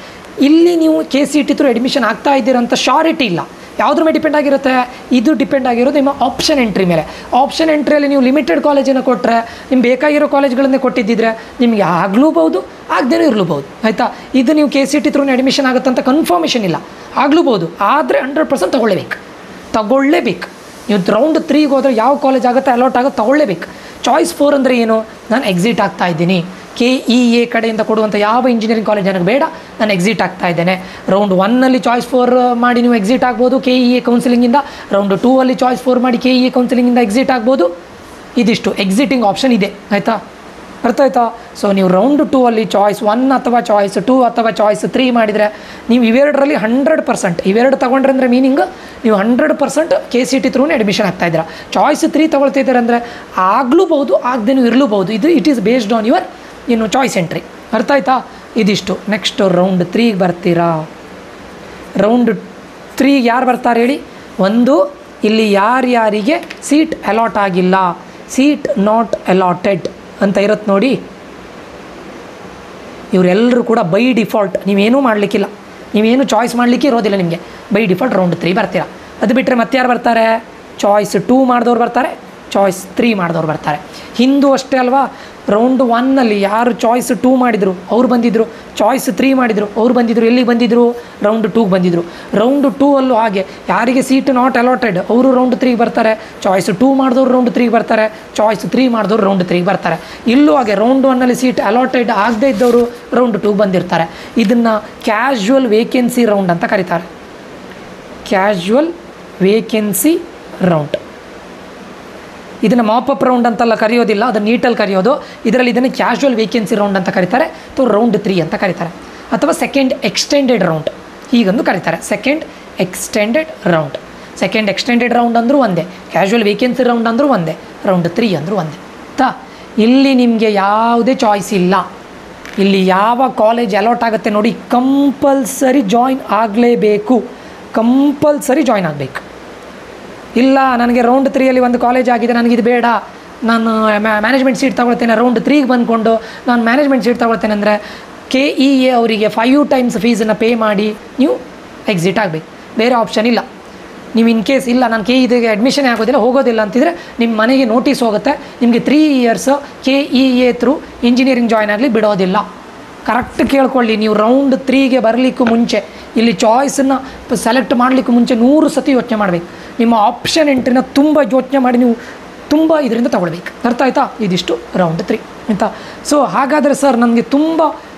ಇಲ್ಲಿ ನೀವು KCET ಥ್ರೂ ಅಡ್ಮಿಷನ್ ಆಗ್ತಾ ಇದ್ದೀರಾ ಅಂತ ಶಾರಿಟಿ ಇಲ್ಲ. ಯಾವುದ್ರ ಮೇಲೆ ಡಿಪೆಂಡ್ ಆಗಿರುತ್ತೆ? ಇದು ಡಿಪೆಂಡ್ ಆಗಿರೋದು ನಿಮ್ಮ ಆಪ್ಷನ್ ಎಂಟ್ರಿ ಮೇಲೆ. ಆಪ್ಷನ್ ಎಂಟ್ರಿಯಲ್ಲಿ ನೀವು ಲಿಮಿಟೆಡ್ ಕಾಲೇಜನ್ನು ಕೊಟ್ಟರೆ, ನಿಮ್ಗೆ ಬೇಕಾಗಿರೋ ಕಾಲೇಜ್ಗಳನ್ನೇ ಕೊಟ್ಟಿದ್ದಿದ್ರೆ ನಿಮಗೆ ಆಗ್ಲೂಬಹುದು, ಆಗದೇನೂ ಇರಲೂಬಹುದು. ಆಯಿತಾ? ಇದು ನೀವು KCET ಥ್ರೂನೇ ಅಡ್ಮಿಷನ್ ಆಗುತ್ತೆ ಅಂತ ಕನ್ಫರ್ಮೇಷನ್ ಇಲ್ಲ, ಆಗ್ಲೂಬಹುದು, ಆದರೆ 100% ತಗೊಳ್ಳೇಬೇಕು. ನೀವು ರೌಂಡ್ 3ಗೆ ಹೋದರೆ ಯಾವ ಕಾಲೇಜ್ ಆಗುತ್ತೆ ಅಲಾಟ್ ಆಗುತ್ತೆ ತೊಗೊಳ್ಳೇಬೇಕು. ಚಾಯ್ಸ್ 4 ಅಂದರೆ ಏನು, ನಾನು ಎಕ್ಸಿಟ್ ಆಗ್ತಾ ಇದ್ದೀನಿ, KEA ಕಡೆಯಿಂದ ಕೊಡುವಂಥ ಯಾವ ಇಂಜಿನಿಯರಿಂಗ್ ಕಾಲೇಜ್ ನನಗೆ ಬೇಡ, ನಾನು ಎಕ್ಸಿಟ್ ಆಗ್ತಾ ಇದ್ದೇನೆ. ರೌಂಡ್ 1ಅಲ್ಲಿ ಚಾಯ್ಸ್ 4 ಮಾಡಿ ನೀವು ಎಕ್ಸಿಟ್ ಆಗ್ಬೋದು KEA ಕೌನ್ಸಿಲಿಂಗಿಂದ, ರೌಂಡ್ 2ಅಲ್ಲಿ ಚಾಯ್ಸ್ 4 ಮಾಡಿ KEA ಕೌನ್ಸಿಲಿಂಗಿಂದ ಎಕ್ಸಿಟ್ ಆಗ್ಬೋದು. ಇದಿಷ್ಟು ಎಕ್ಸಿಟಿಂಗ್ ಆಪ್ಷನ್ ಇದೆ. ಆಯಿತಾ? ಅರ್ಥ ಆಯ್ತಾ? ಸೊ ನೀವು ರೌಂಡ್ 2ಅಲ್ಲಿ ಚಾಯ್ಸ್ 1 ಅಥವಾ ಚಾಯ್ಸ್ 2 ಅಥವಾ ಚಾಯ್ಸ್ 3 ಮಾಡಿದರೆ ನೀವು ಇವೆರಡರಲ್ಲಿ 100%, ಇವೆರಡು ತೊಗೊಂಡ್ರೆ ಅಂದರೆ ಮೀನಿಂಗ್ ನೀವು 100% KCET ಥ್ರೂನೇ ಅಡ್ಮಿಷನ್ ಆಗ್ತಾಯಿದ್ದೀರಾ. ಚಾಯ್ಸ್ 3 ತೊಗೊಳ್ತಿದ್ದೀರ ಅಂದರೆ ಆಗ್ಲೂಬಹುದು, ಆಗದೇನೂ ಇರಲೂಬಹುದು. ಇದು it is based on your choice entry. ಅರ್ಥ ಆಯ್ತಾ? ಇದಿಷ್ಟು. ನೆಕ್ಸ್ಟ್ ರೌಂಡ್ 3ಗೆ ಬರ್ತೀರಾ. ರೌಂಡ್ 3ಗೆ ಯಾರು ಬರ್ತಾರೆ ಹೇಳಿ? ಒಂದು, ಇಲ್ಲಿ ಯಾರ್ಯಾರಿಗೆ ಸೀಟ್ ಅಲಾಟ್ ಆಗಿಲ್ಲ, ಸೀಟ್ ನಾಟ್ ಅಲಾಟೆಡ್ ಅಂತ ಇರುತ್ತೆ ನೋಡಿ, ಇವರೆಲ್ಲರೂ ಕೂಡ ಬೈ ಡಿಫಾಲ್ಟ್ ನೀವೇನೂ ಮಾಡಲಿಕ್ಕಿಲ್ಲ, ನೀವೇನು ಚಾಯ್ಸ್ ಮಾಡಲಿಕ್ಕೆ ಇರೋದಿಲ್ಲ ನಿಮಗೆ, ಬೈ ಡಿಫಾಲ್ಟ್ ರೌಂಡ್ 3 ಬರ್ತೀರಾ. ಅದು ಬಿಟ್ಟರೆ ಮತ್ತೆ ಯಾರು ಬರ್ತಾರೆ? ಚಾಯ್ಸ್ 2 ಮಾಡಿದವ್ರು ಬರ್ತಾರೆ, ಚಾಯ್ಸ್ 3 ಮಾಡಿದವ್ರು ಬರ್ತಾರೆ. ಹಿಂದೂ ಅಷ್ಟೇ ಅಲ್ವಾ, ರೌಂಡ್ 1ನಲ್ಲಿ ಯಾರು ಚಾಯ್ಸ್ 2 ಮಾಡಿದರು ಅವ್ರು ಬಂದಿದ್ದರು, ಚಾಯ್ಸ್ 3 ಮಾಡಿದರು ಅವ್ರು ಬಂದಿದ್ದರು. ಎಲ್ಲಿಗೆ ಬಂದಿದ್ದರು? ರೌಂಡ್ 2ಗೆ ಬಂದಿದ್ದರು. ರೌಂಡ್ 2ಅಲ್ಲೂ ಹಾಗೆ ಯಾರಿಗೆ ಸೀಟ್ ನಾಟ್ ಅಲಾಟೆಡ್ ಅವರು ರೌಂಡ್ 3ಗೆ ಬರ್ತಾರೆ, ಚಾಯ್ಸ್ 2 ಮಾಡಿದವ್ರು ರೌಂಡ್ 3ಗೆ ಬರ್ತಾರೆ, ಚಾಯ್ಸ್ 3 ಮಾಡಿದವ್ರು ರೌಂಡ್ 3ಗೆ ಬರ್ತಾರೆ. ಇಲ್ಲೂ ಹಾಗೆ ರೌಂಡ್ 1ನಲ್ಲಿ ಸೀಟ್ ಅಲಾಟೆಡ್ ಆಗದೇ ಇದ್ದವರು ರೌಂಡ್ 2ಗೆ ಬಂದಿರ್ತಾರೆ. ಇದನ್ನು ಕ್ಯಾಶುವಲ್ ವೇಕೆನ್ಸಿ ರೌಂಡ್ ಅಂತ ಕರೀತಾರೆ. Casual vacancy round. ಇದನ್ನು ಮಾಪಪ್ ರೌಂಡ್ ಅಂತೆಲ್ಲ ಕರೆಯೋದಿಲ್ಲ, ಅದನ್ನು ನೀಟಲ್ಲಿ ಕರೆಯೋದು. ಇದರಲ್ಲಿ ಇದನ್ನು ಕ್ಯಾಶುವಲ್ ವೇಕೆನ್ಸಿ ರೌಂಡ್ ಅಂತ ಕರೀತಾರೆ, ಅಥವಾ ರೌಂಡ್ 3 ಅಂತ ಕರೀತಾರೆ. ಅಥವಾ ಸೆಕೆಂಡ್ ಎಕ್ಸ್ಟೆಂಡೆಡ್ ರೌಂಡ್ ಹೀಗಂದು ಕರೀತಾರೆ. Second extended round. Second extended round ಅಂದರೂ ಒಂದೇ, ಕ್ಯಾಶುವಲ್ ವೇಕೆನ್ಸಿ ರೌಂಡ್ ಅಂದರೂ ಒಂದೇ, ರೌಂಡ್ 3 ಅಂದರೂ ಒಂದೇ. ಇಲ್ಲಿ ನಿಮಗೆ ಯಾವುದೇ ಚಾಯ್ಸ್ ಇಲ್ಲ. ಇಲ್ಲಿ ಯಾವ ಕಾಲೇಜ್ ಅಲಾಟ್ ಆಗುತ್ತೆ ನೋಡಿ, ಕಂಪಲ್ಸರಿ ಜಾಯಿನ್ ಆಗಲೇಬೇಕು. ಕಂಪಲ್ಸರಿ ಜಾಯಿನ್ ಆಗಬೇಕು. ಇಲ್ಲ ನನಗೆ ರೌಂಡ್ 3ಯಲ್ಲಿ ಒಂದು ಕಾಲೇಜ್ ಆಗಿದೆ, ನನಗಿದು ಬೇಡ, ನಾನು ಮ್ಯಾನೇಜ್ಮೆಂಟ್ ಸೀಟ್ ತೊಗೊಳ್ತೇನೆ, ರೌಂಡ್ 3ಗೆ ಬಂದುಕೊಂಡು ನಾನು ಮ್ಯಾನೇಜ್ಮೆಂಟ್ ಸೀಟ್ ತೊಗೊಳ್ತೇನೆ ಅಂದರೆ KEA ಅವರಿಗೆ 5 ಟೈಮ್ಸ್ ಫೀಸನ್ನು ಪೇ ಮಾಡಿ ನೀವು ಎಕ್ಸಿಟ್ ಆಗಬೇಕು. ಬೇರೆ ಆಪ್ಷನ್ ಇಲ್ಲ. ನೀವು ಇನ್ ಕೇಸ್ ಇಲ್ಲ ನಾನು KEAಗೆ ಅಡ್ಮಿಷನ್ ಆಗೋದಿಲ್ಲ, ಹೋಗೋದಿಲ್ಲ ಅಂತಿದ್ರೆ ನಿಮ್ಮ ಮನೆಗೆ ನೋಟಿಸ್ ಹೋಗುತ್ತೆ, ನಿಮಗೆ 3 years KEA through engineering join ಆಗಲಿ ಬಿಡೋದಿಲ್ಲ. ಕರೆಕ್ಟ್ ಕೇಳ್ಕೊಳ್ಳಿ. ನೀವು ರೌಂಡ್ 3ಗೆ ಬರಲಿಕ್ಕೂ ಮುಂಚೆ, ಇಲ್ಲಿ ಚಾಯ್ಸನ್ನು ಸೆಲೆಕ್ಟ್ ಮಾಡಲಿಕ್ಕೂ ಮುಂಚೆ 100 ಸತಿ ಯೋಚನೆ ಮಾಡಬೇಕು. ನಿಮ್ಮ ಆಪ್ಷನ್ ಎಂಟ್ರಿನ ತುಂಬ ಯೋಚನೆ ಮಾಡಿ ನೀವು ತುಂಬ ಇದರಿಂದ ತೊಗೊಳ್ಬೇಕು. ಅರ್ಥ ಆಯಿತಾ? ಇದಿಷ್ಟು ರೌಂಡ್ 3 ಆಯಿತಾ. ಸೊ ಹಾಗಾದರೆ ಸರ್ ನನಗೆ ತುಂಬ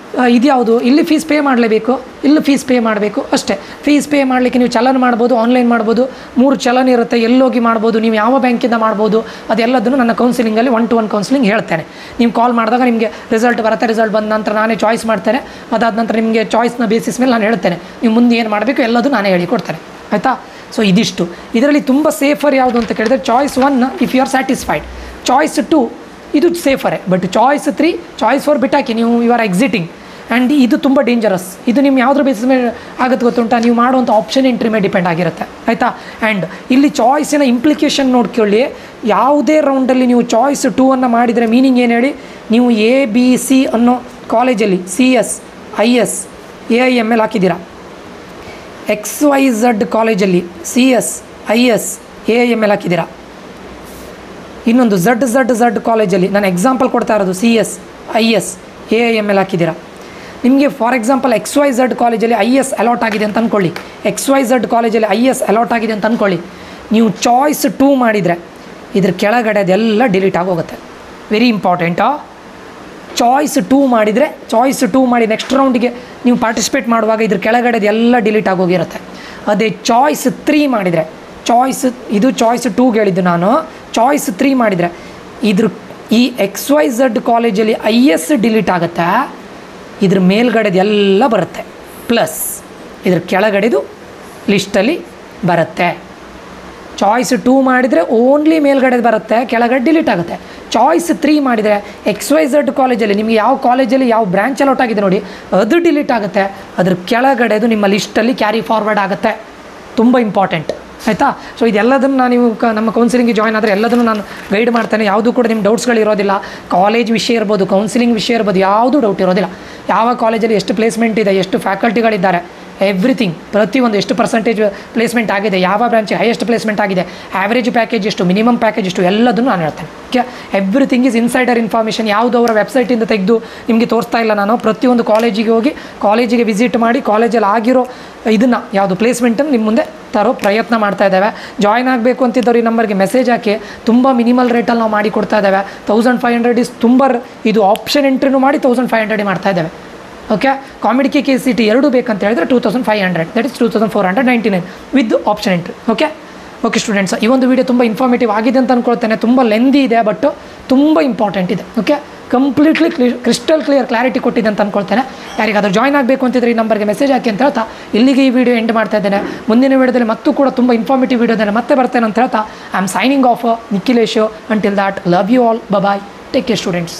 ಇದ್ಯಾವುದು, ಇಲ್ಲಿ ಫೀಸ್ ಪೇ ಮಾಡಲೇಬೇಕು, ಇಲ್ಲಿ ಫೀಸ್ ಪೇ ಮಾಡಬೇಕು ಅಷ್ಟೇ. ಫೀಸ್ ಪೇ ಮಾಡಲಿಕ್ಕೆ ನೀವು ಚಲನ್ ಮಾಡ್ಬೋದು, ಆನ್ಲೈನ್ ಮಾಡ್ಬೋದು, 3 ಚಲನ್ ಇರುತ್ತೆ, ಎಲ್ಲೋಗಿ ಮಾಡ್ಬೋದು, ನೀವು ಯಾವ ಬ್ಯಾಂಕಿಂದ ಮಾಡ್ಬೋದು, ಅದೆಲ್ಲದನ್ನು ನನ್ನ ಕೌನ್ಸಿಲಿಂಗಲ್ಲಿ 1-to-1 ಕೌನ್ಸಿಲಿಂಗ್ ಹೇಳ್ತೇನೆ. ನೀವು ಕಾಲ್ ಮಾಡಿದಾಗ ನಿಮಗೆ ರಿಸಲ್ಟ್ ಬರುತ್ತೆ, ರಿಸಲ್ಟ್ ಬಂದ ನಂತರ ನಾನೇ ಚಾಯ್ಸ್ ಮಾಡ್ತೇನೆ. ಅದಾದ ನಂತರ ನಿಮಗೆ ಚಾಯ್ಸ್ನ ಬೇಸಿಸ್ ಮೇಲೆ ನಾನು ಹೇಳ್ತೇನೆ, ನೀವು ಮುಂದೆ ಏನು ಮಾಡಬೇಕು ಎಲ್ಲದೂ ನಾನೇ ಹೇಳಿಕೊಡ್ತೇನೆ. ಆಯಿತಾ? ಸೊ ಇದಿಷ್ಟು. ಇದರಲ್ಲಿ ತುಂಬ ಸೇಫರ್ ಯಾವುದು ಅಂತ ಕೇಳಿದರೆ choice 1 if you are satisfied, choice 2 ಇದು ಸೇಫರೇ, ಬಟ್ ಚಾಯ್ಸ್ 3 ಚಾಯ್ಸ್ 4 ಬಿಟ್ಟಾಕಿ, ನೀವು ಯು ಆರ್ ಎಕ್ಸಿಟಿಂಗ್. ಆ್ಯಂಡ್ ಇದು ತುಂಬ ಡೇಂಜರಸ್. ಇದು ನಿಮ್ಮ ಯಾವುದ್ರ ಬೇಸಿಸ್ ಮೇಲೆ ಆಗುತ್ತೆ ಗೊತ್ತುಂಟ, ನೀವು ಮಾಡುವಂಥ ಆಪ್ಷನ್ ಎಂಟ್ರಿ ಮೇಲೆ ಡಿಪೆಂಡ್ ಆಗಿರುತ್ತೆ. ಆಯಿತಾ? ಆ್ಯಂಡ್ ಇಲ್ಲಿ ಚಾಯ್ಸಿನ ಇಂಪ್ಲಿಕೇಶನ್ ನೋಡ್ಕೊಳ್ಳಿ. ಯಾವುದೇ ರೌಂಡಲ್ಲಿ ನೀವು ಚಾಯ್ಸ್ 2 ಮಾಡಿದರೆ ಮೀನಿಂಗ್ ಏನು ಹೇಳಿ, ನೀವು ABC ಅನ್ನೋ ಕಾಲೇಜಲ್ಲಿ CS IS AIML ಹಾಕಿದ್ದೀರಾ, XYZ ಕಾಲೇಜಲ್ಲಿ CS IS AIML ಹಾಕಿದ್ದೀರಾ, ಇನ್ನೊಂದು ZZ ಕಾಲೇಜಲ್ಲಿ ನಾನು ಎಕ್ಸಾಂಪಲ್ ಕೊಡ್ತಾ ಇರೋದು CS IS AIML ಹಾಕಿದ್ದೀರಾ. ನಿಮಗೆ ಫಾರ್ ಎಕ್ಸಾಂಪಲ್ XYZ ಕಾಲೇಜಲ್ಲಿ IS ಅಲಾಟ್ ಆಗಿದೆ ಅಂತ ಅಂದ್ಕೊಳ್ಳಿ, XYZ ಕಾಲೇಜಲ್ಲಿ IS ಅಲಾಟ್ ಆಗಿದೆ ಅಂತ ಅಂದ್ಕೊಳ್ಳಿ. ನೀವು ಚಾಯ್ಸ್ 2 ಮಾಡಿದರೆ ಇದ್ರ ಕೆಳಗಡೆ ಅದೆಲ್ಲ ಡಿಲೀಟ್ ಆಗೋಗುತ್ತೆ. ವೆರಿ ಇಂಪಾರ್ಟೆಂಟಾ? ಚಾಯ್ಸ್ 2 ಮಾಡಿದರೆ, ಚಾಯ್ಸ್ 2 ಮಾಡಿ ನೆಕ್ಸ್ಟ್ ರೌಂಡಿಗೆ ನೀವು ಪಾರ್ಟಿಸಿಪೇಟ್ ಮಾಡುವಾಗ ಇದ್ರ ಕೆಳಗಡೆ ಎಲ್ಲ ಡಿಲೀಟ್ ಆಗೋಗಿರುತ್ತೆ. ಅದೇ ಚಾಯ್ಸ್ 3 ಮಾಡಿದರೆ, ಇದು ಚಾಯ್ಸ್ 2ಗೆ ಹೇಳಿದ್ದು ನಾನು, ಚಾಯ್ಸ್ 3 ಮಾಡಿದರೆ ಈ XYZ ಕಾಲೇಜಲ್ಲಿ IS ಡಿಲೀಟ್ ಆಗುತ್ತೆ, ಇದ್ರ ಮೇಲ್ಗಡೆದು ಎಲ್ಲ ಬರುತ್ತೆ, ಪ್ಲಸ್ ಇದ್ರ ಕೆಳಗಡೆದು ಲಿಸ್ಟಲ್ಲಿ ಬರುತ್ತೆ. ಚಾಯ್ಸ್ 2 ಮಾಡಿದರೆ ಓನ್ಲಿ ಮೇಲ್ಗಡೆ ಬರುತ್ತೆ, ಕೆಳಗಡೆ ಡಿಲೀಟ್ ಆಗುತ್ತೆ. ಚಾಯ್ಸ್ 3 ಮಾಡಿದರೆ XYZ ಕಾಲೇಜಲ್ಲಿ ನಿಮಗೆ ಯಾವ ಕಾಲೇಜಲ್ಲಿ ಯಾವ ಬ್ರ್ಯಾಂಚ್ ಅಲಾಟ್ ಆಗಿದೆ ನೋಡಿ ಅದು ಡಿಲೀಟ್ ಆಗುತ್ತೆ, ಅದ್ರ ಕೆಳಗಡೆದು ನಿಮ್ಮ ಲಿಸ್ಟಲ್ಲಿ ಕ್ಯಾರಿ ಫಾರ್ವರ್ಡ್ ಆಗುತ್ತೆ. ತುಂಬ ಇಂಪಾರ್ಟೆಂಟ್. ಆಯಿತಾ? ಸೊ ಇದೆಲ್ಲದನ್ನು ನೀವು ನಮ್ಮ ಕೌನ್ಸಿಲಿಂಗ್ಗೆ ಜಾಯ್ನ್ ಆದರೆ ಎಲ್ಲದನ್ನು ನಾನು ಗೈಡ್ ಮಾಡ್ತೇನೆ. ಯಾವುದೂ ಕೂಡ ನಿಮ್ಮ ಡೌಟ್ಸ್ಗಳು ಇರೋದಿಲ್ಲ. ಕಾಲೇಜ್ ವಿಷಯ ಇರ್ಬೋದು, ಕೌನ್ಸಿಲಿಂಗ್ ವಿಷಯ ಇರ್ಬೋದು, ಯಾವುದೂ ಡೌಟ್ ಇರೋದಿಲ್ಲ. ಯಾವ ಕಾಲೇಜಲ್ಲಿ ಎಷ್ಟು ಪ್ಲೇಸ್ಮೆಂಟ್ ಇದೆ, ಎಷ್ಟು ಫ್ಯಾಕಲ್ಟಿಗಳಿದ್ದಾರೆ, ಎವ್ರಿಥಿಂಗ್, ಪ್ರತಿಯೊಂದು ಎಷ್ಟು ಪರ್ಸೆಂಟೇಜ್ ಪ್ಲೇಸ್ಮೆಂಟ್ ಆಗಿದೆ, ಯಾವ ಬ್ರಾಂಚಿಗೆ ಹೈಯೆಸ್ಟ್ ಪ್ಲೇಸ್ಮೆಂಟ್ ಆಗಿದೆ, ಆ್ಯಾವ್ರೇಜ್ ಪ್ಯಾಕೇಜ್ ಎಷ್ಟು, ಮಿನಿಮಮ್ ಪ್ಯಾಕೇಜ್ ಎಷ್ಟು, ಎಲ್ಲದನ್ನು ನಾನು ಹೇಳ್ತೇನೆ. Okay? Everything is insider information. ಯಾವುದು ಅವರ ವೆಬ್ಸೈಟಿಂದ ತೆಗೆದು ನಿಮಗೆ ತೋರಿಸ್ತಾ ಇಲ್ಲ ನಾನು. ಪ್ರತಿಯೊಂದು ಕಾಲೇಜಿಗೆ ಹೋಗಿ ಕಾಲೇಜಿಗೆ ವಿಸಿಟ್ ಮಾಡಿ ಕಾಲೇಜಲ್ಲಿ ಆಗಿರೋ ಇದನ್ನು ಯಾವುದು ಪ್ಲೇಸ್ಮೆಂಟನ್ನು ನಿಮ್ಮ ಮುಂದೆ ತರೋ ಪ್ರಯತ್ನ ಮಾಡ್ತಾ ಇದ್ದೇವೆ. ಜಾಯ್ನ್ ಆಗಬೇಕು ಅಂತಿದ್ದವ್ರು ಈ ನಂಬರ್ಗೆ ಮೆಸೇಜ್ ಹಾಕಿ. ತುಂಬ ಮಿನಿಮಲ್ ರೇಟಲ್ಲಿ ನಾವು ಮಾಡಿ ಕೊಡ್ತಾ ಇದ್ದೇವೆ. 1500 ಇಸ್ ತುಂಬ. ಇದು ಆಪ್ಷನ್ ಎಂಟ್ರಿನೂ ಮಾಡಿ 1500 ಮಾಡ್ತಾ ಇದ್ದೇವೆ. ಓಕೆ? ಕಾಮಿಡಿ KCT ಎರಡೂ ಬೇಕಂತ ಹೇಳಿದ್ರೆ 2500, that is 2499 with option entry. Okay students, ಈ ಒಂದು ವಿಡಿಯೋ ತುಂಬ ಇನ್ಫಾರ್ಮೇಟಿವ್ ಆಗಿದೆ ಅಂತ ಅಂದ್ಕೊಳ್ತೇನೆ. ತುಂಬ ಲೆಂದಿ ಇದೆ, ಬಟ್ ತುಂಬ ಇಂಪಾರ್ಟೆಂಟ್ ಇದೆ. Okay? Completely crystal clear clarity ಕೊಟ್ಟಿದೆ ಅಂತ ಅಂದ್ಕೊಳ್ತೇನೆ. ಯಾರಿಗಾದರೂ ಜಾಯ್ನ್ ಆಗಬೇಕು ಅಂತಿದ್ರೆ ಈ ನಂಬರ್ಗೆ ಮೆಸೇಜ್ ಹಾಕಿ ಅಂತ ಹೇಳ್ತಾ ಇಲ್ಲಿಗೆ ಈ ವಿಡಿಯೋ ಎಂಡ್ ಮಾಡ್ತಾ ಇದ್ದೇನೆ. ಮುಂದಿನ ವಿಡಿಯೋದಲ್ಲಿ ಮತ್ತೂ ಕೂಡ ತುಂಬ ಇನ್ಫಾರ್ಮೇಟಿವ್ ವಿಡಿಯೋದಲ್ಲಿ ಮತ್ತೆ ಬರ್ತೇನೆ ಅಂತ ಹೇಳ್ತಾ I am signing off Nikhilesh. Until that, love you all, bye, take care students.